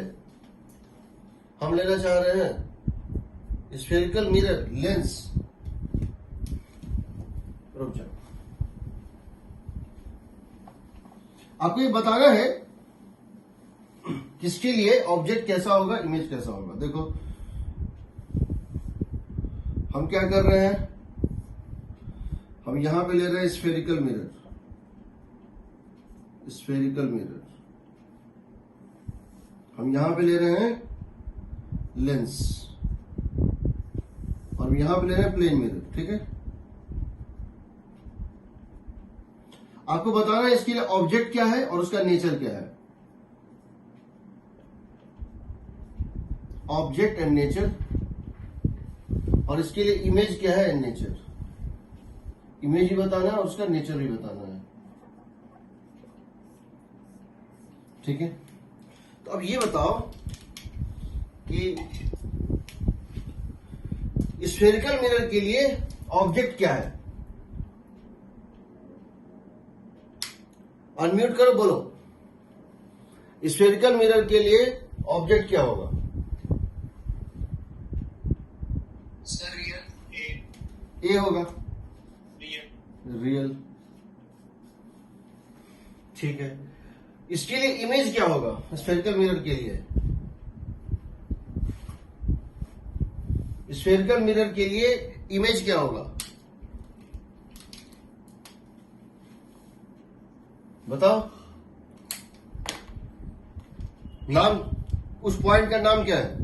हम लेना चाह रहे हैं स्फेरिकल मिरर, लेंस। रुक जाओ, आपको ये बताना है किसके लिए ऑब्जेक्ट कैसा होगा, इमेज कैसा होगा। देखो हम क्या कर रहे हैं, हम यहां पे ले रहे हैं स्फेरिकल मिरर, स्फेरिकल मिरर, हम यहां पे ले रहे हैं लेंस, और हम यहां पे ले रहे हैं प्लेन मिरर। ठीक है, आपको बताना है इसके लिए ऑब्जेक्ट क्या है और उसका नेचर क्या है। ऑब्जेक्ट एंड नेचर, और इसके लिए इमेज क्या है एंड नेचर। इमेज भी बताना है और उसका नेचर भी बताना है। ठीक है, तो अब ये बताओ कि स्फेरिकल मिरर के लिए ऑब्जेक्ट क्या है। अनम्यूट करो, बोलो स्फेरिकल मिरर के लिए ऑब्जेक्ट क्या होगा। सर रियल, ए होगा, रियल, रियल। ठीक है, इसके लिए इमेज क्या होगा स्फेरिकल मिरर के लिए। स्फेरिकल मिरर के लिए इमेज क्या होगा, बताओ। नाम, उस पॉइंट का नाम क्या है,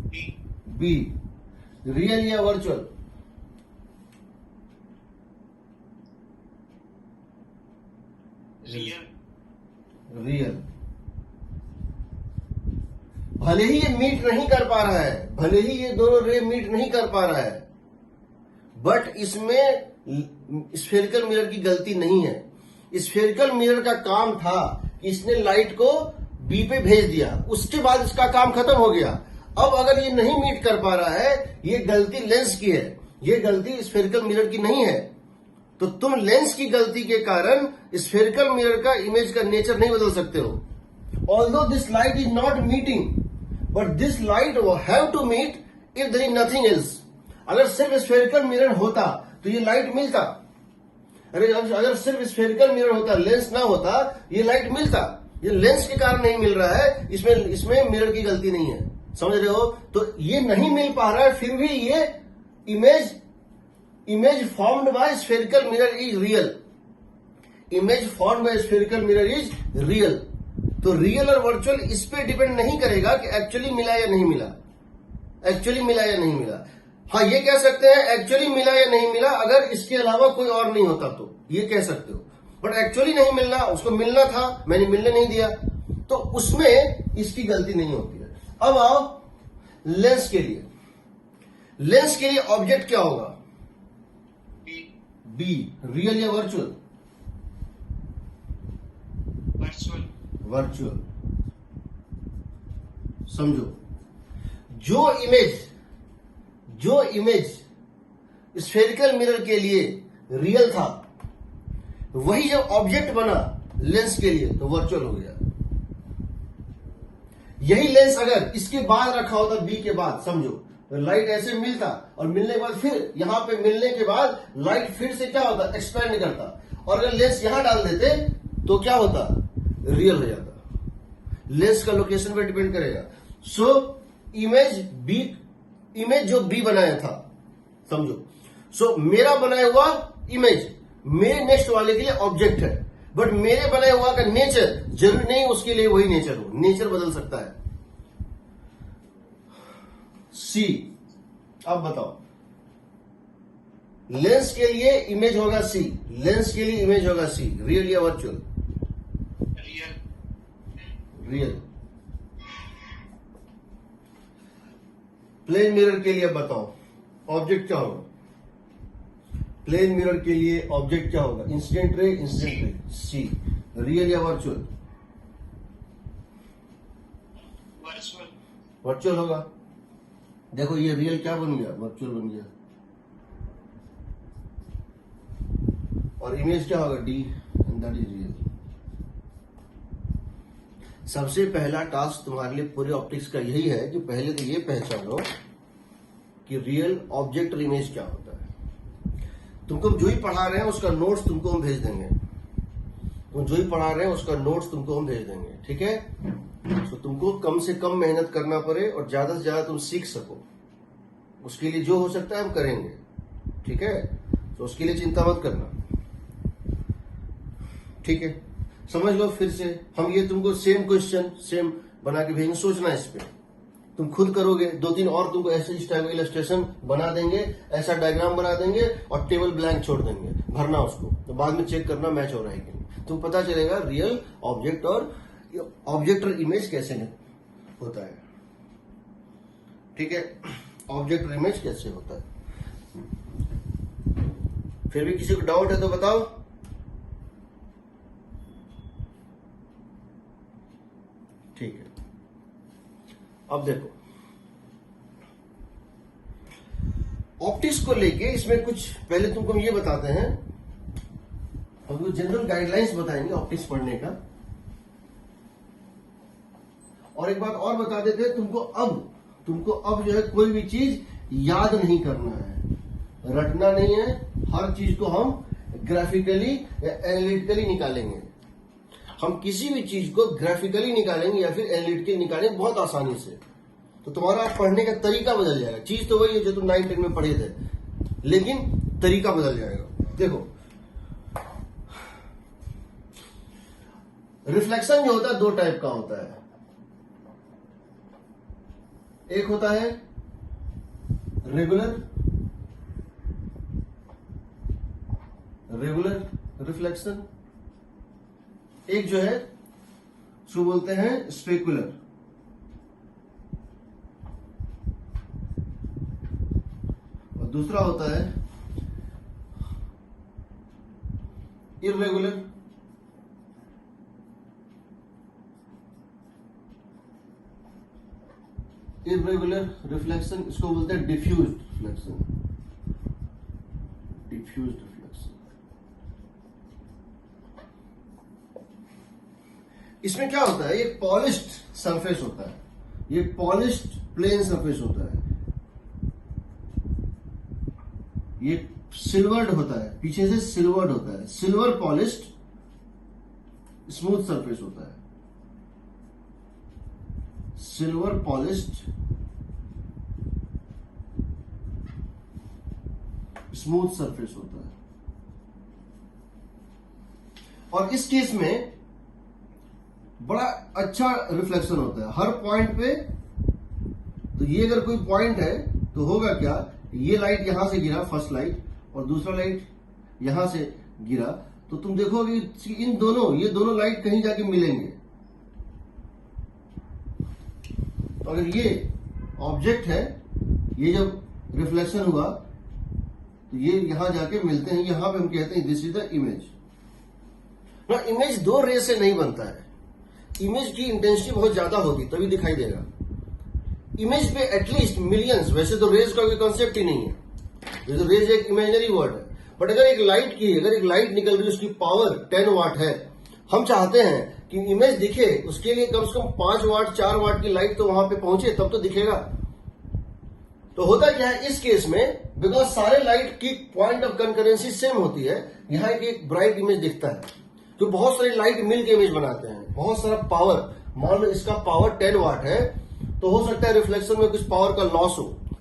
बी, बी। रियल या वर्चुअल, रियल, रियल। भले ही ये मीट नहीं कर पा रहा है, भले ही ये दोनों रे मीट नहीं कर पा रहा है, बट इसमें स्फेरिकल मिरर की गलती नहीं है। स्फेरिकल मिरर का काम था कि इसने लाइट को बी पे भेज दिया, उसके बाद इसका काम खत्म हो गया। अब अगर ये नहीं मीट कर पा रहा है, ये गलती लेंस की है, ये गलती स्फेरिकल मिरर की नहीं है। तो तुम लेंस की गलती के कारण स्फेरिकल मिरर का इमेज का नेचर नहीं बदल सकते हो। Although this light is not meeting, but this light have to meet if there is nothing else. अगर सिर्फ स्फेरिकल मिरर होता तो ये लाइट मिलता। अगर सिर्फ स्फेरिकल मिरर होता, लेंस ना होता, ये लाइट मिलता। ये लेंस के कारण नहीं मिल रहा है, इसमें मिरर की गलती नहीं है। समझ रहे हो? तो ये नहीं मिल पा रहा है, फिर भी ये image formed by spherical mirror is real. Image formed by spherical mirror is real. तो रियल और वर्चुअल इस पे डिपेंड नहीं करेगा कि एक्चुअली मिला या नहीं मिला, एक्चुअली मिला या नहीं मिला। हाँ, ये कह सकते हैं एक्चुअली मिला या नहीं मिला, अगर इसके अलावा कोई और नहीं होता तो ये कह सकते हो। बट एक्चुअली नहीं मिलना, उसको मिलना था, मैंने मिलने नहीं दिया, तो उसमें इसकी गलती नहीं होती है। अब आओ लेंस के लिए। लेंस के लिए ऑब्जेक्ट क्या होगा, बी, बी। रियल या वर्चुअल, वर्चुअल, वर्चुअल। समझो, जो इमेज स्फेरिकल मिरर के लिए रियल था, वही जब ऑब्जेक्ट बना लेंस के लिए तो वर्चुअल हो गया। यही लेंस अगर इसके बाद रखा होता, बी के बाद, समझो लाइट ऐसे मिलता और मिलने के बाद फिर यहां पे मिलने के बाद लाइट फिर से क्या होता, एक्सपैंड करता, और अगर लेंस यहां डाल देते तो क्या होता, रियल हो जाता। लेंस का लोकेशन पे डिपेंड करेगा। सो इमेज जो बी बनाया था, समझो, सो मेरा बनाया हुआ इमेज मेरे नेक्स्ट वाले के लिए ऑब्जेक्ट है, बट मेरे बनाया हुआ का नेचर जरूरी नहीं उसके लिए वही नेचर हो, नेचर बदल सकता है। सी। अब बताओ, लेंस के लिए इमेज होगा सी, लेंस के लिए इमेज होगा सी। रियल या virtual, real, real. Plane mirror के लिए बताओ ऑब्जेक्ट क्या होगा। प्लेन मिरर के लिए ऑब्जेक्ट क्या होगा, इंसिडेंट रे, इंसिडेंट रे, सी। रियल या वर्चुअल, वर्चुअल, वर्चुअल होगा। देखो ये रियल क्या बन गया, वर्चुअल बन गया। और इमेज क्या होगा, D, and that is real. सबसे पहला टास्क तुम्हारे लिए पूरे ऑप्टिक्स का यही है कि पहले तो ये पहचानो कि रियल ऑब्जेक्ट और इमेज क्या होता है। तुमको जो ही पढ़ा रहे हैं उसका नोट्स तुमको हम भेज देंगे, तुम जो ही पढ़ा रहे हैं उसका नोट्स तुमको हम भेज देंगे, ठीक है। तो तुमको कम से कम मेहनत करना पड़े और ज्यादा से ज्यादा तुम सीख सको, उसके लिए जो हो सकता है हम करेंगे, ठीक है। तो उसके लिए चिंता मत करना, ठीक है। समझ लो फिर से, हम ये तुमको सेम क्वेश्चन सेम बना के भेजेंगे, सोचना इस पे, तुम खुद करोगे। 2-3 और तुमको ऐसे इस टाइप का इलस्ट्रेशन बना देंगे, ऐसा डायग्राम बना देंगे और टेबल ब्लैंक छोड़ देंगे, भरना उसको, तो बाद में चेक करना मैच हो रहा है कि नहीं। तो पता चलेगा रियल ऑब्जेक्ट और इमेज कैसे होता है, ठीक है। ऑब्जेक्ट और इमेज कैसे होता है। फिर भी किसी को डाउट है तो बताओ। ठीक है, अब देखो ऑप्टिक्स को लेके इसमें कुछ पहले तुमको हम ये बताते हैं, हमको जनरल गाइडलाइंस बताएंगे ऑप्टिक्स पढ़ने का। और एक बात और बता देते हैं, तुमको अब जो है कोई भी चीज याद नहीं करना है, रटना नहीं है। हर चीज को हम ग्राफिकली या एनालिटिकली निकालेंगे। हम किसी भी चीज को ग्राफिकली निकालेंगे या फिर एनालिटिकली निकालेंगे बहुत आसानी से, तो तुम्हारा पढ़ने का तरीका बदल जाएगा। चीज तो वही है जो तुम 9-10 में पढ़े थे, लेकिन तरीका बदल जाएगा। देखो रिफ्लेक्शन जो होता है 2 टाइप का होता है। एक होता है रेगुलर रिफ्लेक्शन, एक जो है उसको बोलते हैं स्पेकुलर। और दूसरा होता है इर्रेगुलर। इर्रेगुलर रिफ्लेक्शन, इसको बोलते हैं डिफ्यूज्ड रिफ्लेक्शन। डिफ्यूज्ड रिफ्लेक्शन इसमें क्या होता है, ये पॉलिश्ड सरफेस होता है, ये पॉलिश्ड प्लेन सरफेस होता है, ये सिल्वर्ड होता है, पीछे से सिल्वर्ड होता है, सिल्वर पॉलिश्ड स्मूथ सरफेस होता है, सिल्वर पॉलिश्ड स्मूथ सरफेस होता है। और इस केस में बड़ा अच्छा रिफ्लेक्शन होता है हर पॉइंट पे। तो ये अगर कोई पॉइंट है तो होगा क्या, ये लाइट यहां से गिरा फर्स्ट लाइट और दूसरा लाइट यहां से गिरा, तो तुम देखोगे ये दोनों लाइट कहीं जाके मिलेंगे। तो अगर ये ऑब्जेक्ट है, ये जब रिफ्लेक्शन हुआ तो ये यहां जाके मिलते हैं, यहां पे हम कहते हैं दिस इज द इमेज। ना इमेज 2 रे से नहीं बनता है, इमेज की इंटेंसिटी बहुत ज्यादा होगी तभी दिखाई देगा। इमेज पे एटलीस्ट मिलियंस, वैसे तो रेज का कोई कॉन्सेप्ट ही नहीं है, तो रेज एक इमेजिनरी वर्ड है। बट अगर एक लाइट निकल रही है उसकी पावर 10 वाट है, हम चाहते हैं कि इमेज दिखे, उसके लिए कम से कम 5 वाट 4 वाट की लाइट तो वहां पे पहुंचे तब तो दिखेगा। तो होता क्या है इस केस में, बिकॉज सारे लाइट की पॉइंट ऑफ कंकरेंसी सेम होती है, यहां एक ब्राइट इमेज दिखता है, तो बहुत सारी लाइट मिल के इमेज बनाते हैं, बहुत सारा पावर। मान लो इसका पावर 10 वाट है, तो हो सकता है रिफ्लेक्शन में कुछ पावर का लॉस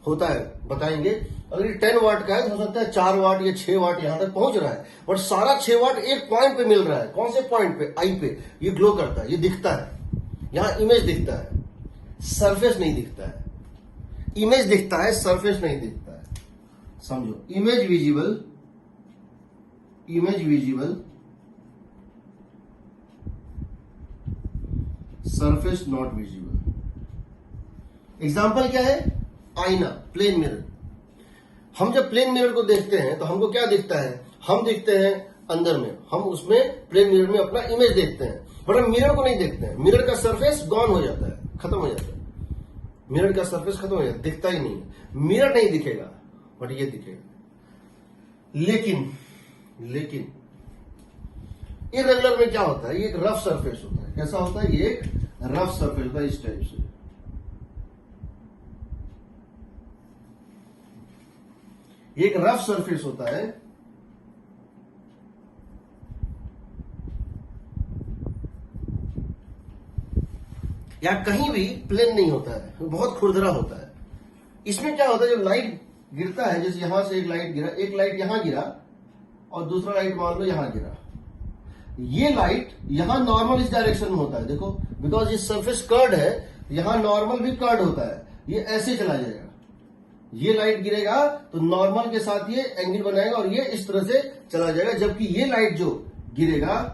होता है, बताएंगे। अगर ये 10 वाट का है तो हो सकता है 4 वाट या 6 वाट यहां तक पहुंच रहा है, बट सारा 6 वाट एक पॉइंट पे मिल रहा है। कौन से पॉइंट पे, आई पे, ये ग्लो करता है, ये दिखता है, यहां इमेज दिखता है, सरफेस नहीं दिखता है। इमेज दिखता है, सरफेस नहीं दिखता है, समझो। Image visible, surface not visible. Example क्या है, आईना, प्लेन मिरर। हम जब प्लेन मिरर को देखते हैं तो हमको क्या दिखता है, हम दिखते हैं अंदर में, हम उसमें प्लेन मिरर में अपना इमेज देखते हैं, बट हम मिरर को नहीं देखते हैं। मिरर का सरफेस गॉन हो जाता है, खत्म हो जाता है। मिरर का सरफेस खत्म हो गया, दिखता ही नहीं है, मिरर नहीं दिखेगा बट ये दिखेगा। लेकिन इरेगुलर में क्या होता है, ये एक रफ सरफेस होता है। कैसा होता है, ये एक रफ सरफेस होता है, इस टाइप से। ये एक रफ सरफेस होता है, या कहीं भी प्लेन नहीं होता है, बहुत खुरदरा होता है। इसमें क्या होता है, जब लाइट गिरता है, जैसे यहां से एक लाइट गिरा, एक लाइट यहां गिरा और दूसरा लाइट मान लो यहां गिरा, ये लाइट यहां नॉर्मल इस डायरेक्शन में होता है, देखो, बिकॉज ये सरफेस कर्ड है, यहां नॉर्मल भी कर्ड होता है, ये ऐसे चला जाएगा। ये लाइट गिरेगा तो नॉर्मल के साथ ये एंगल बनाएगा और ये इस तरह से चला जाएगा, जबकि ये लाइट जो गिरेगा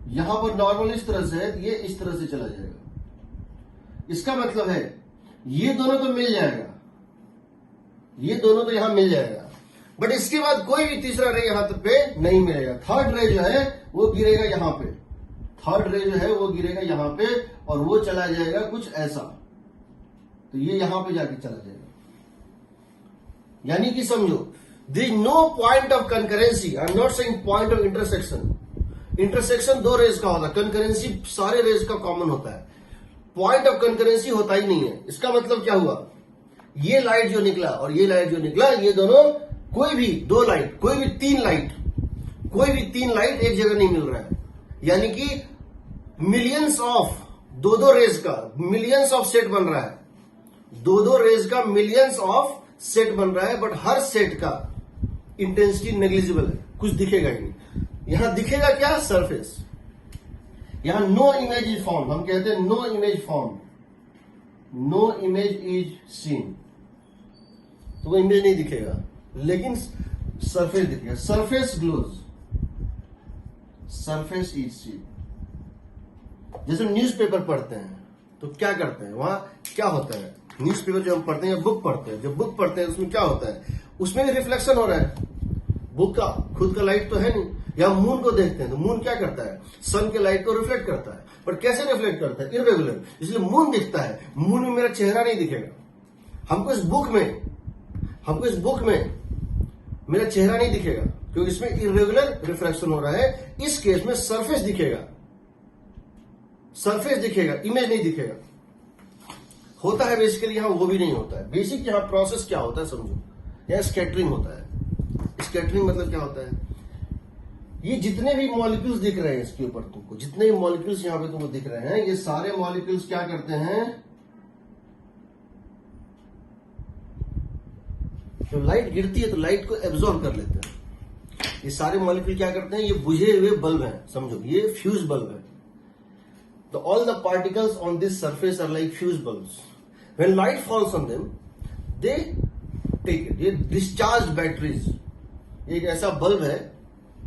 यहां पर नॉर्मल इस तरह से है, ये इस तरह से चला जाएगा। इसका मतलब है ये दोनों तो मिल जाएगा, ये दोनों तो यहां मिल जाएगा, बट इसके बाद कोई भी तीसरा रे यहां पे नहीं मिलेगा। थर्ड रे जो है वो गिरेगा यहां पे, थर्ड रे जो है वो गिरेगा यहां पे और वो चला जाएगा कुछ ऐसा, तो ये यहां पे जाके चला जाएगा। यानी कि समझो, there is no point of concurrency, I am not saying point of intersection. Intersection दो रेज का होता है, कंकरेंसी सारे रेज का कॉमन होता है, पॉइंट ऑफ कंकरेंसी होता ही नहीं है। इसका मतलब क्या हुआ, ये लाइट जो निकला और ये लाइट जो निकला, ये दोनों, कोई भी दो लाइट, कोई भी तीन लाइट एक जगह नहीं मिल रहा है। यानी कि मिलियंस ऑफ दो रेज का मिलियंस ऑफ सेट बन रहा है, दो रेज का मिलियंस ऑफ सेट बन रहा है, बट हर सेट का इंटेंसिटी नेग्लिजिबल है, कुछ दिखेगा ही नहीं। यहां दिखेगा क्या, सरफेस। यहां नो इमेज इज फॉर्म, हम कहते हैं no image form, no image is seen, तो वो इमेज नहीं दिखेगा, लेकिन सरफेस दिखेगा। Surface glows, surface is seen. जैसे न्यूज़पेपर पढ़ते हैं तो क्या करते हैं, वहां क्या होता है, न्यूज़पेपर जो हम पढ़ते हैं या बुक पढ़ते हैं, जब बुक पढ़ते हैं उसमें क्या होता है, उसमें भी रिफ्लेक्शन हो रहा है। बुक का खुद का लाइट तो है नहीं। या मून को देखते हैं तो मून क्या करता है, सन के लाइट को रिफ्लेक्ट करता है, पर कैसे रिफ्लेक्ट करता है, इरेगुलर, इसलिए मून दिखता है। मून में मेरा चेहरा नहीं दिखेगा, हमको इस बुक में मेरा चेहरा नहीं दिखेगा, क्योंकि इसमें इरेगुलर रिफ्लेक्शन हो रहा है। इस केस में सरफेस दिखेगा, इमेज नहीं दिखेगा। होता है बेसिकली यहां वो भी नहीं होता है। बेसिक यहां प्रोसेस क्या होता है समझो, यहां स्कैटरिंग होता है। स्कैटरिंग मतलब क्या होता है, ये जितने भी मॉलिक्यूल्स दिख रहे हैं इसके ऊपर तुमको, जितने भी मॉलिक्यूल्स यहां पे तुमको दिख रहे हैं, ये सारे मॉलिक्यूल्स क्या करते हैं, जब लाइट गिरती है तो लाइट को एब्जॉर्ब कर लेते हैं। ये सारे मॉलिक्यूल क्या करते हैं, ये बुझे हुए बल्ब हैं, समझो ये फ्यूज बल्ब है। तो all the particles on this surface are like fuse bulbs. When light falls on them they take it, ये डिस्चार्ज बैटरीज, एक ऐसा बल्ब है,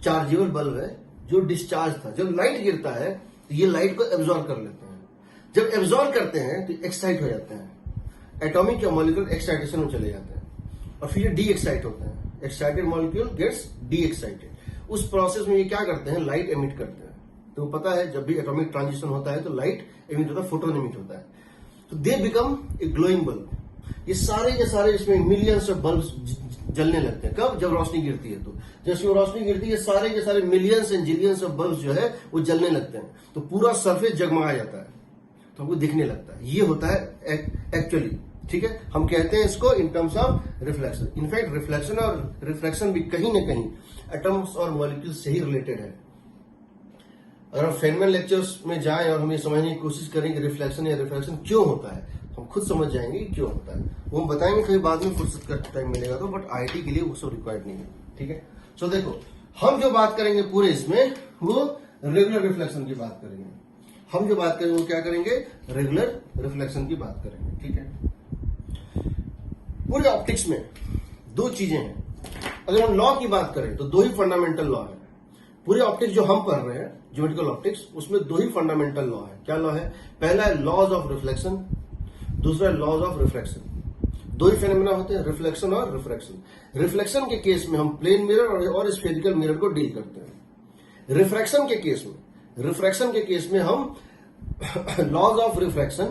चार्जेबल बल्ब है जो डिस्चार्ज था। जब लाइट गिरता है तो ये लाइट को एब्जॉर्ब कर लेते हैं। जब एब्जॉर्ब करते हैं तो एक्साइट हो जाते हैं, एटॉमिक या मॉलिक्यूल एक्साइटेशन में चले जाते हैं और फिर ये डी एक्साइट होते हैं। Excited molecule gets de excited. उस प्रोसेस में ये क्या करते हैं, लाइट एमिट करते हैं। तो पता है जब भी एटॉमिक ट्रांजिशन होता है तो लाइट एमिट होता है, फोटोन एमिट होता है, तो they become a glowing bulb. ये सारे के सारे इसमें मिलियंस ऑफ बल्ब जलने लगते हैं। कब, जब रोशनी गिरती है। तो जैसे वो रोशनी गिरती है सारे के सारे millions and zillions of bulb जो है वो जलने लगते हैं, तो पूरा सरफेस जगमगा जाता है, तो हमको दिखने लगता है। ये होता है एक्चुअली, ठीक है। हम कहते हैं इसको in terms of reflection. In fact reflection और रिफ्रैक्शन भी कहीं ना कहीं एटम्स और मॉलिक्यूल से ही रिलेटेड है। अगर हम फेनमैन लेक्चर्स में जाएं और हम ये समझने की कोशिश करें कि रिफ्लेक्शन या रिफ्रैक्शन क्यों होता है, हम खुद समझ जाएंगे कि क्यों होता है। वो हम बताएंगे कहीं बाद में फुर्सत का टाइम मिलेगा तो, बट आईआईटी के लिए वो सब रिक्वायर्ड नहीं है, ठीक है। सो देखो, हम जो बात करेंगे पूरे इसमें वो रेगुलर रिफ्लेक्शन की बात करेंगे। हम जो बात करेंगे वो क्या करेंगे, रेगुलर रिफ्लेक्शन की बात करेंगे, ठीक है। पूरे ऑप्टिक्स में दो चीजें हैं। अगर हम लॉ की बात करें तो दो ही फंडामेंटल लॉ है। पूरे ऑप्टिक्स जो हम पढ़ रहे हैं, ज्योमेट्रिकल ऑप्टिक्स, उसमें दो ही फंडामेंटल लॉ है। क्या लॉ है, पहला है लॉज ऑफ रिफ्लेक्शन, दूसरा है लॉज ऑफ रिफ्रैक्शन। दो ही फेनोमेना होते हैं, रिफ्लेक्शन और रिफ्रैक्शन। रिफ्लेक्शन के केस में हम प्लेन मिरर और स्फेरिकल मिरर को डील करते हैं। रिफ्रैक्शन के केस में हम laws of refraction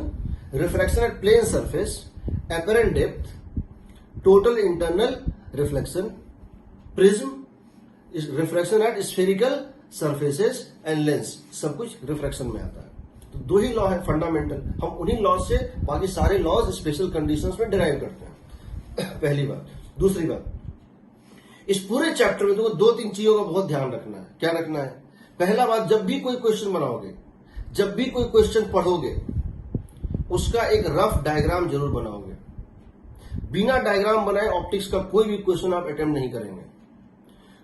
refraction at plane surface, apparent depth, total internal reflection, prism, refraction at spherical surfaces and lens, सब कुछ रिफ्रैक्शन में आता है। तो दो ही लॉ है फंडामेंटल, हम उन्हीं लॉ से बाकी सारे लॉज स्पेशल कंडीशंस में डिराइव करते हैं। पहली बात। दूसरी बात, इस पूरे चैप्टर में तुमको दो तीन चीजों का बहुत ध्यान रखना है। क्या रखना है? पहला बात, जब भी कोई क्वेश्चन बनाओगे, जब भी कोई क्वेश्चन पढ़ोगे, उसका एक रफ डायग्राम जरूर बनाओगे। बिना डायग्राम बनाए ऑप्टिक्स का कोई भी क्वेश्चन आप अटेम्प्ट नहीं करेंगे,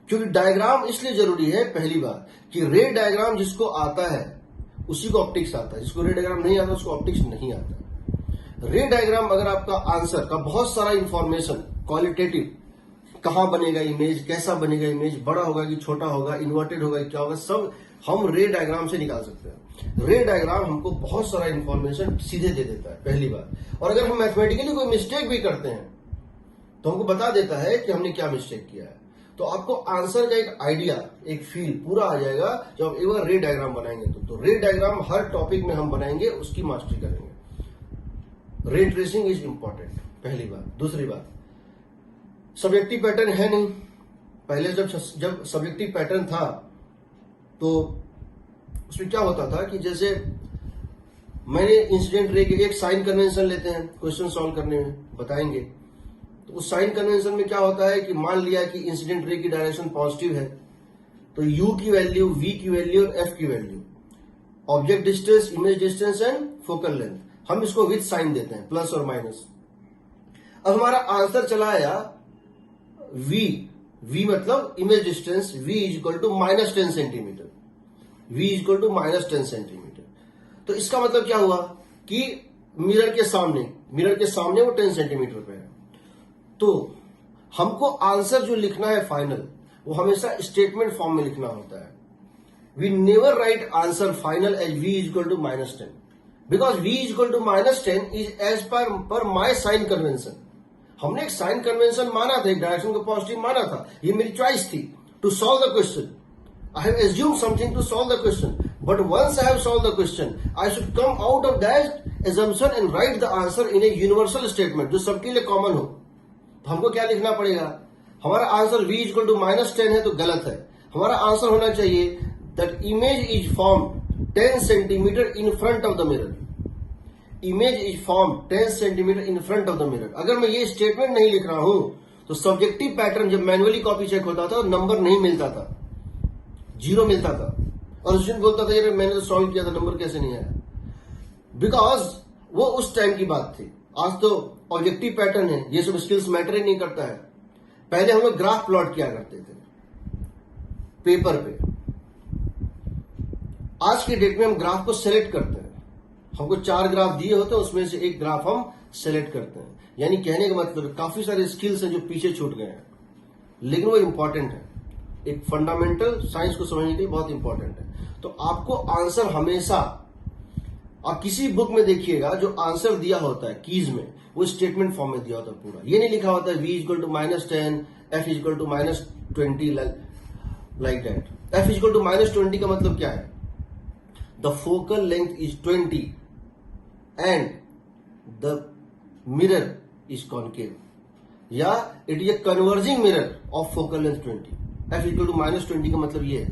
क्योंकि डायग्राम इसलिए जरूरी है। पहली बात कि रे डायग्राम जिसको आता है उसी को ऑप्टिक्स आता है, जिसको रे डायग्राम नहीं आता उसको ऑप्टिक्स नहीं आता। रे डायग्राम अगर आपका आंसर का बहुत सारा इंफॉर्मेशन क्वालिटेटिव, कहां बनेगा इमेज, कैसा बनेगा इमेज, बड़ा होगा कि छोटा होगा, इन्वर्टेड होगा क्या होगा, सब हम रे डायग्राम से निकाल सकते हैं। रे डायग्राम हमको बहुत सारा इंफॉर्मेशन सीधे दे देता है, पहली बात। और अगर हम मैथमेटिकली कोई मिस्टेक भी करते हैं तो हमको बता देता है कि हमने क्या मिस्टेक किया है। तो आपको आंसर का एक आइडिया, एक फील पूरा आ जाएगा जब आप एक बार रे डायग्राम बनाएंगे। तो रे डायग्राम हर टॉपिक में हम बनाएंगे, उसकी मास्टरी करेंगे। रे ट्रेसिंग इज इंपॉर्टेंट, पहली बात। दूसरी बात, सब्जेक्टिव पैटर्न है नहीं। पहले जब सब्जेक्टिव पैटर्न था तो उसमें क्या होता था कि जैसे मैंने इंसिडेंट रे के एक साइन कन्वेंशन लेते हैं क्वेश्चन सॉल्व करने में, बताएंगे। तो उस साइन कन्वेंशन में क्या होता है कि मान लिया कि इंसिडेंट रे की डायरेक्शन पॉजिटिव है, तो यू की वैल्यू, वी की वैल्यू और एफ की value, object distance, image distance and focal length, हम इसको विथ साइन देते हैं, प्लस और माइनस। अब हमारा आंसर चला आया v मतलब image distance, v is equal to -10 centimetre, v is equal to -10 centimetre. तो इसका मतलब क्या हुआ कि मिरर के सामने वो 10 सेंटीमीटर पे है। तो हमको आंसर जो लिखना है फाइनल, वो हमेशा स्टेटमेंट फॉर्म में लिखना होता है। We never write answer final as v is equal to -10, because v is equal to -10 is as per my sign convention. हमने एक साइन कन्वेंशन माना था, एक डायरेक्शन को पॉजिटिव माना था, ये मेरी चॉइस थी to solve the question. I have assumed something to solve the question, but once I have solve the question, I should come out of that assumption and write the answer in a universal statement जो सबके लिए common हो। तो हमको क्या लिखना पड़ेगा? हमारा आंसर v इक्वल टू -10 है तो गलत है। हमारा आंसर होना चाहिए that image is form 10 centimetre in front of the mirror. Image is form 10 centimetre in front of the mirror. अगर मैं ये स्टेटमेंट नहीं लिख रहा हूं तो सब्जेक्टिव पैटर्न जब मैनुअली कॉपी चेक होता था नंबर नहीं मिलता था, 0 मिलता था, और स्टूडेंट बोलता था यार मैंने तो सॉल्व किया था, नंबर कैसे नहीं आया? बिकॉज वो उस टाइम की बात थी। आज तो ऑब्जेक्टिव पैटर्न है, ये सब स्किल्स मैटर ही नहीं करता है। पहले हम लोग ग्राफ प्लॉट किया करते थे पेपर पे, आज की डेट में हम ग्राफ को सेलेक्ट करते हैं। हमको 4 ग्राफ दिए होते हैं, उसमें से एक ग्राफ हम सेलेक्ट करते हैं। यानी कहने का मतलब काफी सारे स्किल्स हैं जो पीछे छूट गए हैं, लेकिन वो इंपॉर्टेंट है। एक फंडामेंटल साइंस को समझने के लिए बहुत इंपॉर्टेंट है। तो आपको आंसर हमेशा, आप किसी बुक में देखिएगा जो आंसर दिया होता है कीज में, वो स्टेटमेंट फॉर्म में दिया होता है पूरा। ये नहीं लिखा होता है v equal to -10, f equal to -20 like that. f equal to -20 का मतलब क्या है? The focal length is 20 and the mirror is concave, या it is a converging mirror of focal length 20। f equal to -20 का मतलब ये है।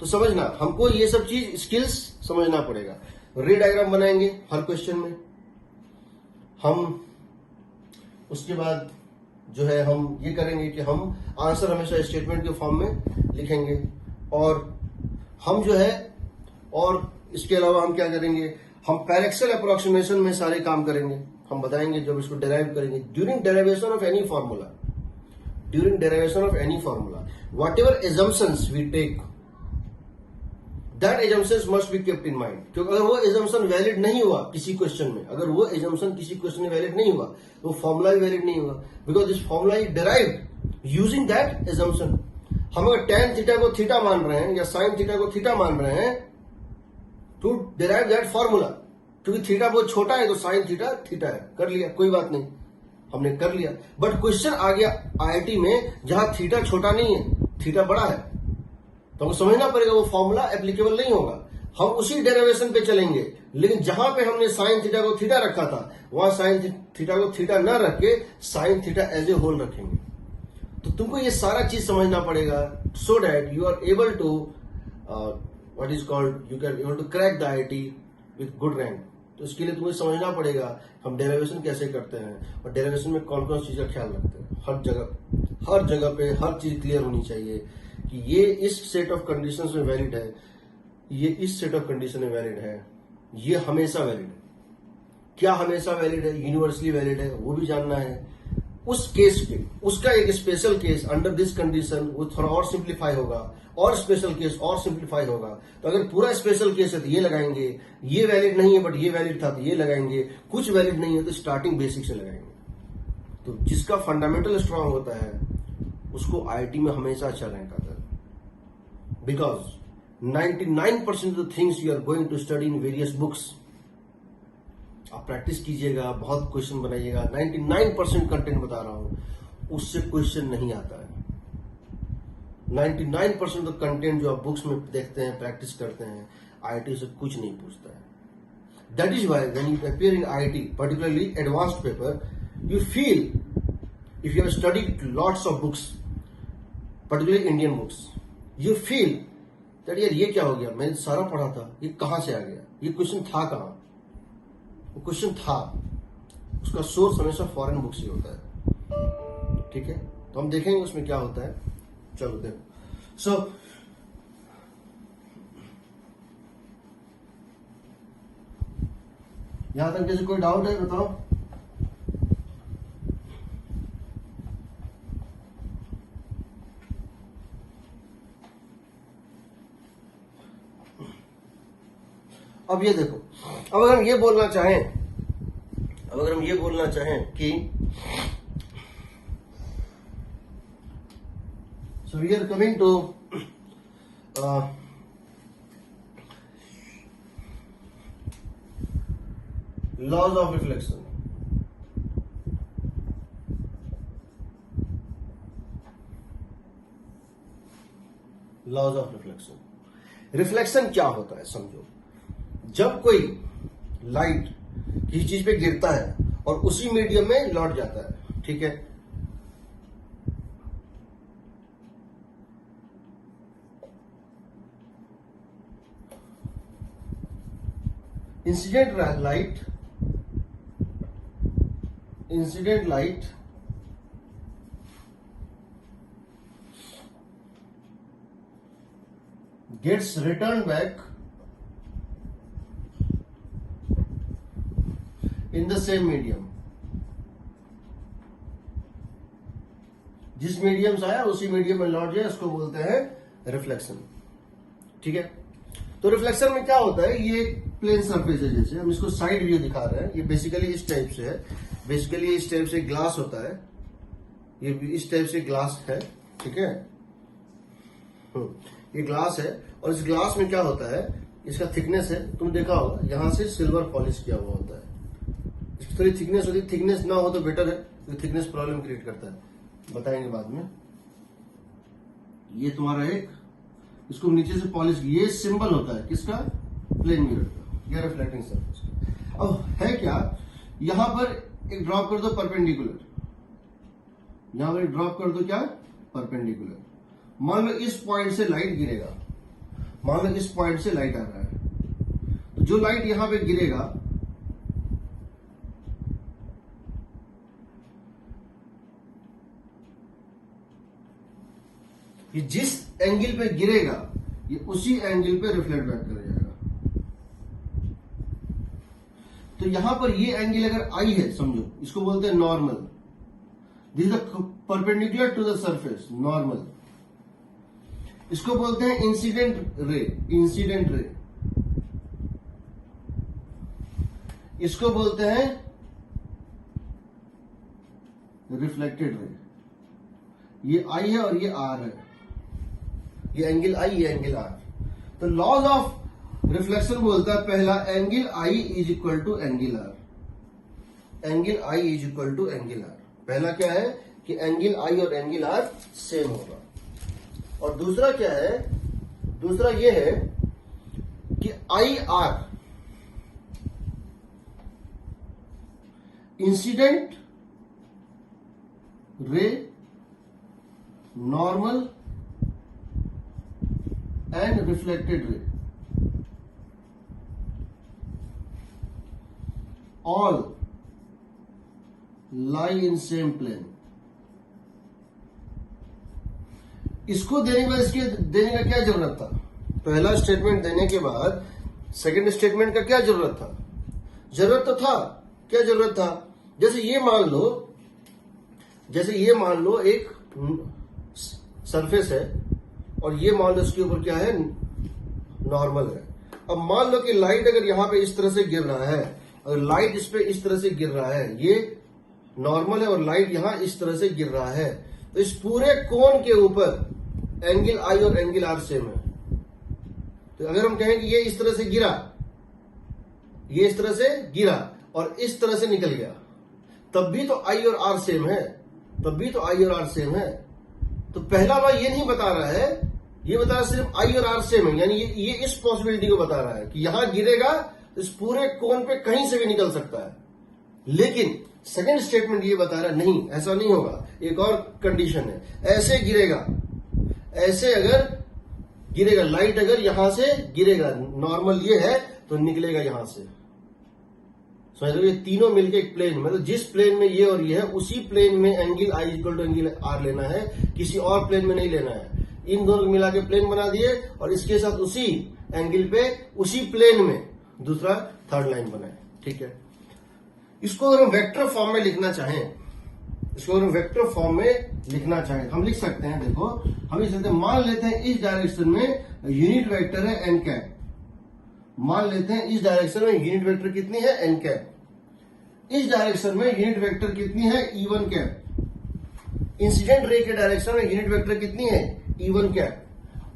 तो समझना, हमको ये सब चीज स्किल्स समझना पड़ेगा। रे डायग्राम बनाएंगे हर क्वेश्चन में हम, उसके बाद जो है हम ये करेंगे कि हम आंसर हमेशा स्टेटमेंट के फॉर्म में लिखेंगे। और हम जो है, और इसके अलावा हम क्या करेंगे, हम पैरेक्सल अप्रोक्सीमेशन में सारे काम करेंगे। हम बताएंगे जब इसको डिराइव करेंगे, during derivation of any formula, whatever assumptions we take, that assumptions must be kept in mind. क्योंकि अगर वो एजम्पशन वैलिड नहीं हुआ किसी क्वेश्चन में, अगर वो एजम्पशन किसी क्वेश्चन में वैलिड नहीं हुआ तो फॉर्मूला भी वैलिड नहीं हुआ, because this formula is derived using that assumption. हम अगर tan थीटा को थीटा मान रहे हैं या sin थीटा को थीटा मान रहे हैं टू डिराइव दैट फॉर्मूला, क्योंकि थीटा बहुत छोटा है तो sin थीटा थीटा है, कर लिया, कोई बात नहीं, हमने कर लिया। बट क्वेश्चन आ गया IIT में जहां थीटा छोटा नहीं है, थीटा बड़ा है, तो हमको समझना पड़ेगा वो फॉर्मूला एप्लीकेबल नहीं होगा। हम उसी डेरिवेशन पे चलेंगे, लेकिन जहां पे हमने साइन थीटा को थीटा रखा था वहां साइन थीटा को थीटा न रख के sine theta as a whole रखेंगे। तो तुमको ये सारा चीज समझना पड़ेगा so that you are able to what is called, you can able to crack the IIT with good rank. तो इसके लिए तुम्हें समझना पड़ेगा हम डेरिवेशन कैसे करते हैं और डेरिवेशन में कौन कौन चीज का ख्याल रखते हैं। हर जगह पे हर चीज क्लियर होनी चाहिए कि ये इस सेट ऑफ कंडीशंस में वैलिड है, ये इस सेट ऑफ कंडीशन में वैलिड है, ये हमेशा वैलिड है। क्या हमेशा वैलिड है, यूनिवर्सली वैलिड है, वो भी जानना है। उस केस पे उसका एक special case under this condition वो थोड़ा और सिंप्लीफाई होगा, और स्पेशल केस और सिंप्लीफाई होगा। तो अगर पूरा स्पेशल केस है तो ये लगाएंगे, ये वैलिड नहीं है बट ये वैलिड था तो ये लगाएंगे, कुछ वैलिड नहीं है तो स्टार्टिंग बेसिक से लगाएंगे। तो जिसका फंडामेंटल स्ट्रांग होता है उसको आईआईटी में हमेशा अच्छा रैंक आता है, because 99% of the things you are going to study in various books. आप प्रैक्टिस कीजिएगा, बहुत क्वेश्चन बनाइएगा, 99% कंटेंट बता रहा हूं उससे क्वेश्चन नहीं आता है। 99% ऑफ कंटेंट जो आप बुक्स में देखते हैं, प्रैक्टिस करते हैं, आईआईटी से कुछ नहीं पूछता है। That is why when you appear in IIT, particularly advanced paper, you feel if you have studied lots of books, particularly Indian books, you feel that यार ये क्या हो गया, मैंने सारा पढ़ा था, ये कहां से आ गया, ये क्वेश्चन था कहां, वो क्वेश्चन था, उसका सोर्स हमेशा फॉरेन बुक से होता है। ठीक है, तो हम देखेंगे उसमें क्या होता है। चलो देखो, सो यहां तक जैसे कोई डाउट है बताओ। अब ये देखो, अब अगर हम ये बोलना चाहें कि so we are coming to laws of reflection. Laws of reflection, reflection क्या होता है समझो। जब कोई लाइट किसी चीज पे गिरता है और उसी मीडियम में लौट जाता है, ठीक है, incident light gets returned back in the same medium। जिस मीडियम से आया उसी मीडियम में लौट जाए उसको बोलते हैं रिफ्लेक्शन। ठीक है, तो रिफ्लेक्शन में क्या होता है, ये प्लेन सरफेस है, जैसे हम इसको साइड व्यू दिखा रहे हैं, ये बेसिकली इस टाइप से है, बेसिकली इस टाइप से ग्लास होता है, ये इस टाइप से ग्लास है। ठीक है, ये ग्लास है और इस ग्लास में क्या होता है, इसका थिकनेस है, तुम देखा होगा यहां से सिल्वर पॉलिश किया हुआ होता है, इसकी थोड़ी थिकनेस होती है, थिकनेस ना हो तो बेटर है क्योंकि थिकनेस प्रॉब्लम क्रिएट करता है, बताएंगे बाद में। ये तुम्हारा एक, इसको नीचे से पॉलिश, ये सिंबल होता है किसका, प्लेन मिरर का, या रिफ्लेक्टिंग सरफेस का। अब है क्या, यहां पर एक ड्रॉप कर दो परपेंडिकुलर, यहां पर एक ड्रॉप कर दो क्या, परपेंडिकुलर। मान लो इस पॉइंट से लाइट गिरेगा, मान लो इस पॉइंट से लाइट आ रहा है, तो जो लाइट यहां पे गिरेगा ये जिस एंगल पे गिरेगा ये उसी एंगल पे रिफ्लेक्ट बैक कर जाएगा। तो यहां पर ये एंगल अगर आई है समझो, इसको बोलते हैं normal, this is the perpendicular to the surface, normal. इसको बोलते हैं इंसिडेंट रे, इंसिडेंट रे, इसको बोलते हैं रिफ्लेक्टेड रे। ये आई है और ये आर है, ये एंगल आई, ये एंगल आर। तो लॉज ऑफ रिफ्लेक्शन बोलता है पहला, angle I is equal to angle R, angle I is equal to angle R. पहला क्या है कि एंगल आई और एंगल आर सेम होगा। और दूसरा क्या है, दूसरा ये है कि I R incident ray, normal and reflected ray, all lie in same plane. इसको देने के बाद इसके देने का क्या जरूरत था? पहला स्टेटमेंट देने के बाद सेकंड स्टेटमेंट का क्या जरूरत था? जरूरत तो था। क्या जरूरत था? जैसे ये मान लो एक सरफेस है और ये मान लो इसके ऊपर क्या है, नॉर्मल है। अब मान लो कि लाइट अगर यहां पे इस तरह से गिर रहा है, अगर लाइट इस पे इस तरह से गिर रहा है, ये नॉर्मल है और लाइट यहां इस तरह से गिर रहा है, तो इस पूरे कोन के ऊपर एंगल आई और एंगल आर सेम है। तो अगर हम कहें कि ये इस तरह से गिरा, ये इस तरह से गिरा और इस तरह से निकल गया, तब भी तो आई और आर सेम है, तब भी तो आई और आर सेम है। तो पहला वाला ये नहीं बता रहा है, ये बता रहा है सिर्फ आई और आर सेम है, यानी ये इस पॉसिबिलिटी को बता रहा है कि यहां गिरेगा तो इस पूरे कोन पे कहीं से भी निकल सकता है। लेकिन सेकंड स्टेटमेंट ये बता रहा है नहीं, ऐसा नहीं होगा। एक और कंडीशन है, ऐसे गिरेगा, ऐसे अगर गिरेगा, लाइट अगर यहां से गिरेगा, नॉर्मल ये है तो निकलेगा यहां से। समझ लो, ये तीनों मिलके एक प्लेन, मतलब जिस प्लेन में ये और ये है उसी प्लेन में angle I equal to angle R लेना है, किसी और प्लेन में नहीं लेना है। इन दोनों को मिला के प्लेन बना दिए और इसके साथ उसी एंगल पे उसी प्लेन में दूसरा थर्ड लाइन बनाए। ठीक है, इसको अगर हम वेक्टर फॉर्म में लिखना चाहें, हम लिख सकते हैं। देखो, हम लिख सकते हैं, मान लेते हैं इस डायरेक्शन में यूनिट वेक्टर है एन कैप। मान लेते हैं इस डायरेक्शन में यूनिट वेक्टर कितनी है, एन कैप। इस डायरेक्शन में यूनिट वेक्टर कितनी है, E1 कैप। इंसिडेंट रे के डायरेक्शन में यूनिट वेक्टर कितनी है, E1 कैप।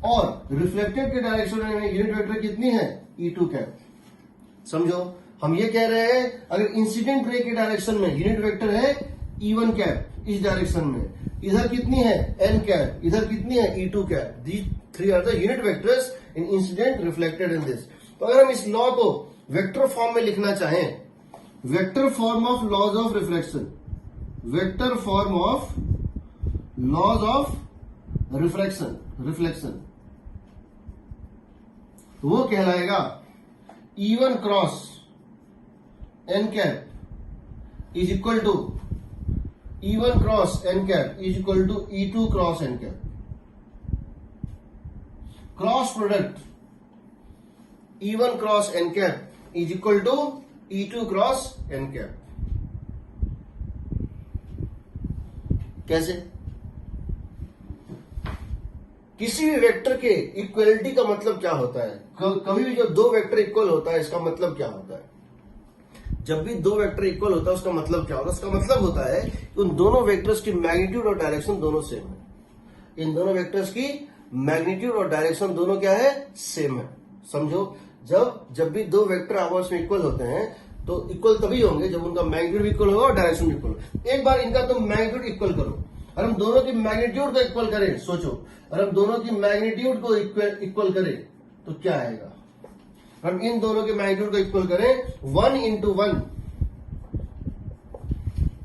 और रिफ्लेक्टेड के डायरेक्शन में यूनिट वेक्टर कितनी है, E2 कैप। समझो, हम ये कह रहे हैं अगर इंसिडेंट रे के डायरेक्शन में यूनिट वेक्टर है E1 कैप, इस डायरेक्शन में इधर कितनी है, N कैप, इधर कितनी है, E2 cap. These three are the unit vectors in incident, reflected in this. तो अगर हम इस लॉ को वेक्टर फॉर्म में लिखना चाहें, vector form of laws of reflection, vector form of laws of reflection, वो कहलाएगा E1 cross N cap is equal to E1 cross N cap is equal to E2 cross N cap. Cross product E1 cross N cap is equal to E2 cross N cap. कैसे? किसी भी vector के equality का मतलब क्या होता है? कभी भी जब दो वेक्टर इक्वल होता है, इसका मतलब क्या होता है? जब भी दो वेक्टर इक्वल होता है उसका मतलब क्या होता है? उसका मतलब होता है कि उन दोनों वेक्टर्स की मैग्नीट्यूड और डायरेक्शन दोनों सेम है। इन दोनों वेक्टर्स की मैग्नीट्यूड और डायरेक्शन दोनों क्या है, सेम है। समझो, जब भी दो वेक्टर आपस में इक्वल होते हैं तो इक्वल तभी होंगे जब उनका मैग्नीट्यूड इक्वल होगा और डायरेक्शन इक्वल होगा। एक बार इनका तुम मैग्नीट्यूड इक्वल करो, अगर हम दोनों की मैग्नीट्यूड को इक्वल करें, सोचो, अगर हम दोनों की मैग्नीट्यूड को इक्वल करें तो क्या आएगा? हम इन दोनों के मैग्नीट्यूड को इक्वल करें, 1 into 1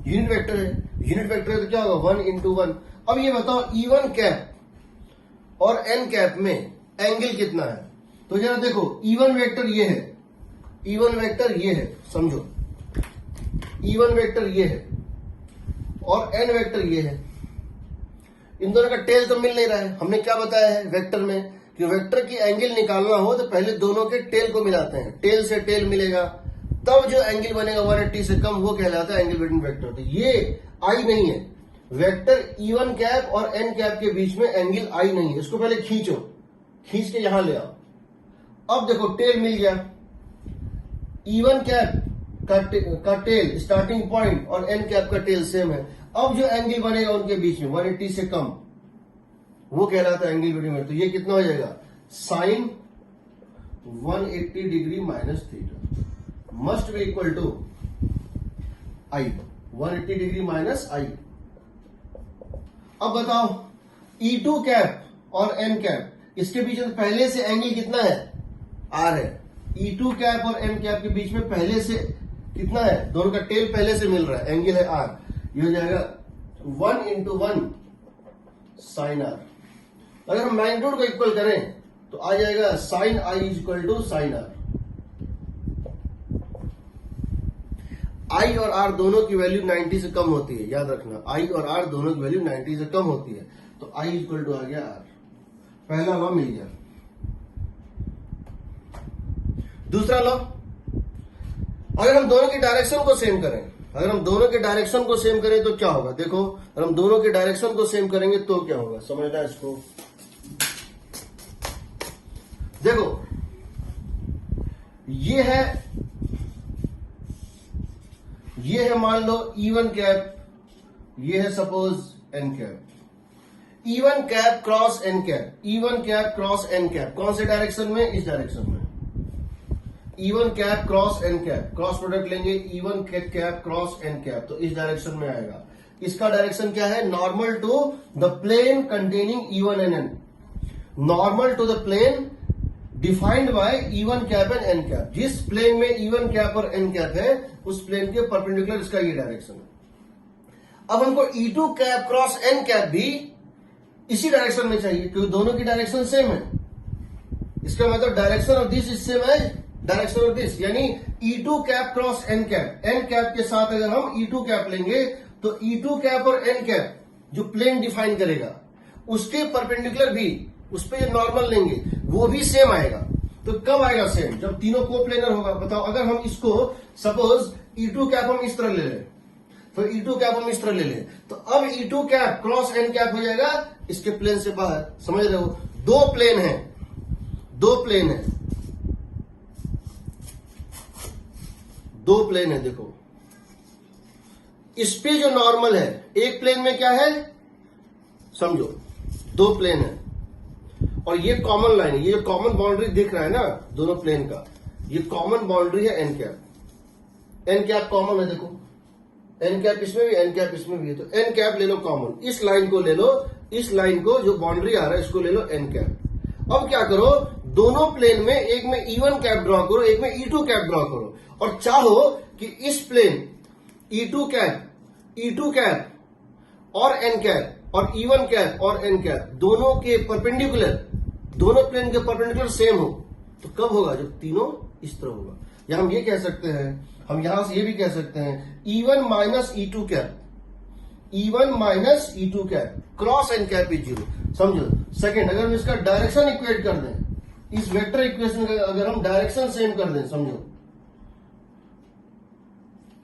यूनिट वेक्टर है, यूनिट वेक्टर है तो क्या होगा, 1 into 1। अब ये बताओ E1 कैप और N कैप में एंगल कितना है? तो जरा देखो, E1 वेक्टर ये है, E1 वेक्टर ये है, समझो E1 वेक्टर ये है और N वेक्टर ये है। इन दोनों का टेल तो मिल नहीं रहा है। हमने क्या बताया है वेक्टर में कि वेक्टर की एंगल निकालना हो तो पहले दोनों के टेल को मिलाते हैं, टेल से टेल मिलेगा तब जो एंगल बनेगा 180 से कम, वो कहलाता है एंगल बिटवीन वेक्टर। तो ये आई नहीं है, वेक्टर E1 कैप और N कैप के बीच में एंगल आई नहीं है। इसको पहले खींचो, खींच के यहां ले आओ। अब देखो टेल मिल गया, E1 कैप का टेल स्टार्टिंग पॉइंट और N कैप का टेल सेम है। अब जो एंगल बनेगा उनके बीच में 180 से कम, वो कहलाता है एंगल बिटवीन। तो ये कितना हो जाएगा, sine 180 degree minus theta must be equal to i, 180 degree minus i. अब बताओ E2 कैप और N कैप, इसके बीच में पहले से एंगल कितना है, आर है, E2 कैप और एन कैप के बीच में पहले से कितना है, दोनों का टेल पहले से मिल रहा है, एंगल है आर, ये हो जाएगा 1 × 1 साइन आर। अगर हम मैग्नीट्यूड को इक्वल करें तो आ जाएगा sine i equal to sine r. I और आर दोनों की वैल्यू 90 से कम होती है, याद रखना, आई और आर दोनों की वैल्यू 90 से कम होती है, तो आई इक्वल टू आ गया आर, पहला लॉ मिल गया। दूसरा लॉ, अगर हम दोनों की डायरेक्शन को सेम करें, अगर हम दोनों के डायरेक्शन को सेम करें तो क्या होगा, देखो अगर हम दोनों के डायरेक्शन को सेम करेंगे तो क्या होगा, समझना इसको। देखो ये है मान लो E1 कैप, ये है suppose N cap, E1 cap cross N cap, E1 cap cross N cap, कौन से डायरेक्शन में, इस डायरेक्शन में, E1 cap cross N cap, cross product लेंगे E1 cap cross N cap, तो इस डायरेक्शन में आएगा। इसका डायरेक्शन क्या है, normal to the plane containing E1 and N, normal to the plane defined by E1 cap and N cap, जिस plane में E1 कैप और N कैप है उस प्लेन के परपेंडिकुलर इसका ये डायरेक्शन है। अब हमको E2 cap cross N cap भी इसी डायरेक्शन में चाहिए क्योंकि दोनों की डायरेक्शन सेम है, इसका मतलब direction of this is same as direction of this, यानी E2 cap cross N cap, N cap के साथ अगर हम E2 कैप लेंगे तो E2 कैप और N कैप जो प्लेन डिफाइन करेगा उसके परपेंडिकुलर भी उस पर नॉर्मल लेंगे वो भी सेम आएगा। तो कब आएगा सेम, जब तीनों कोप्लेनर होगा। बताओ अगर हम इसको सपोज E2 कैप हम इस तरह ले लें, तो E2 कैप हम इस तरह ले लें, तो अब E2 cap cross N cap हो जाएगा इसके प्लेन से बाहर, समझ रहे हो, दो प्लेन है, दो प्लेन है, दो प्लेन है। देखो इस पे जो नॉर्मल है, एक प्लेन में क्या है, समझो दो प्लेन है और ये कॉमन लाइन है, ये जो कॉमन बाउंड्री दिख रहा है ना दोनों प्लेन का, ये कॉमन बाउंड्री है N cap, N cap common है, देखो N कैप इसमें भी N कैप इसमें भी है, तो N कैप ले लो कॉमन, इस लाइन को ले लो, इस लाइन को जो बाउंड्री आ रहा है इसको ले लो N कैप। अब क्या करो, दोनों प्लेन में एक में E1 कैप ड्रॉ करो, एक में E2 कैप ड्रॉ करो और चाहो कि इस प्लेन E2 कैप और N कैप और E1 कैप और N कैप दोनों के परपेंडिकुलर, दोनों प्लेन के परपेंडिकुलर सेम हो, तो कब होगा, जब तीनों इस तरह होगा। या हम ये कह सकते हैं, हम यहां से ये भी कह सकते हैं E1 minus E2 cap, E1 minus E2 cap cross N cap is 0। समझो सेकंड, अगर हम इसका डायरेक्शन इक्वेट कर दें, इस वेक्टर इक्वेशन का अगर हम डायरेक्शन सेम कर दें, समझो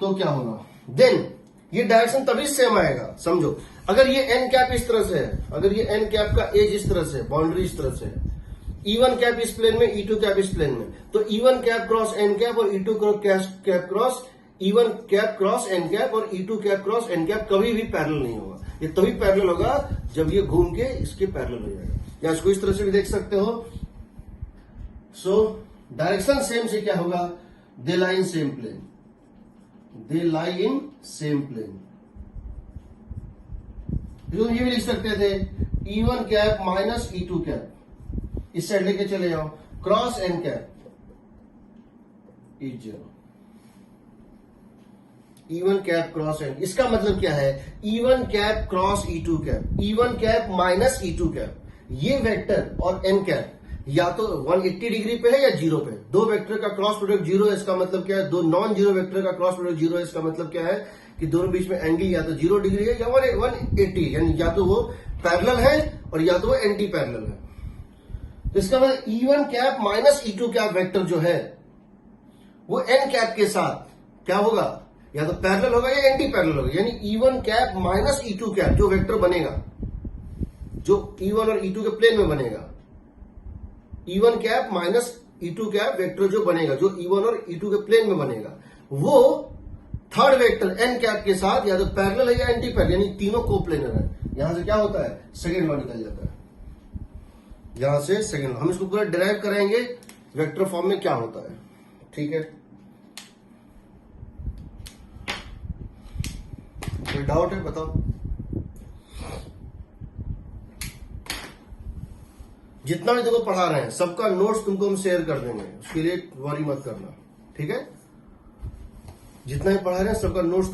तो क्या होगा, देन ये डायरेक्शन तभी सेम आएगा। समझो अगर ये N कैप इस तरह से है, अगर ये N कैप का एज इस तरह से, बाउंड्री इस तरह से है, E1 कैप इस प्लेन में, E2 कैप इस प्लेन में, तो E1 cap cross N cap और E2 cap cross E1 cap cross N cap और E2 cap cross N cap कभी भी पैरेलल नहीं होगा। ये तभी पैरेलल होगा जब ये घूम के इसके पैरेलल हो जाएगा। या इसको इस तरह से भी देख सकते हो। सो डायरेक्शन सेम से क्या होगा, they lie in same plane, they lie in same plane. ये भी लिख सकते थे E1 cap minus E2 cap, इस साइड लेके चले जाओ, cross N cap is 0, E1 cap cross N, इसका मतलब क्या है, E1 cap cross E2 cap, E1 cap minus E2 cap, ये वेक्टर और N कैप या तो 180 डिग्री पे है या 0 पे, दो वेक्टर का क्रॉस प्रोडक्ट 0 है, इसका मतलब क्या है, दो नॉन जीरो वेक्टर का क्रॉस प्रोडक्ट 0 है, इसका मतलब क्या है कि दोनों बीच में एंगल या तो 0 डिग्री है या 180, यानी या तो वो पैरेलल है और या तो वो एंटी पैरेलल है। तो इसका मतलब E1 cap minus E2 cap vector जो है वो N कैप के साथ क्या होगा, या तो पैरेलल होगा या एंटी पैरेलल होगा, यानी E1 cap minus E2 cap जो वेक्टर बनेगा, जो E1 और E2 के प्लेन में बनेगा, E1 cap minus E2 cap vector जो बनेगा, जो E1 और E2 के प्लेन में बनेगा, वो थर्ड वेक्टर N कैप के साथ या तो पैरेलल है या एंटी पैरेलल, यानी तीनों कोप्लेनर है। यहां से क्या होता है, सेकेंड लॉ निकल जाता है, यहां से सेकेंड लॉ। हम इसको पूरा डिराइव करेंगे वेक्टर फॉर्म में क्या होता है, ठीक है। कोई डाउट है, बताओ। जितना भी तुमको पढ़ा रहे हैं सबका नोट्स तुमको हम शेयर कर देंगे, उसके लिए वरी मत करना, ठीक है। जितना भी पढ़ा रहे हैं सबका नोट्स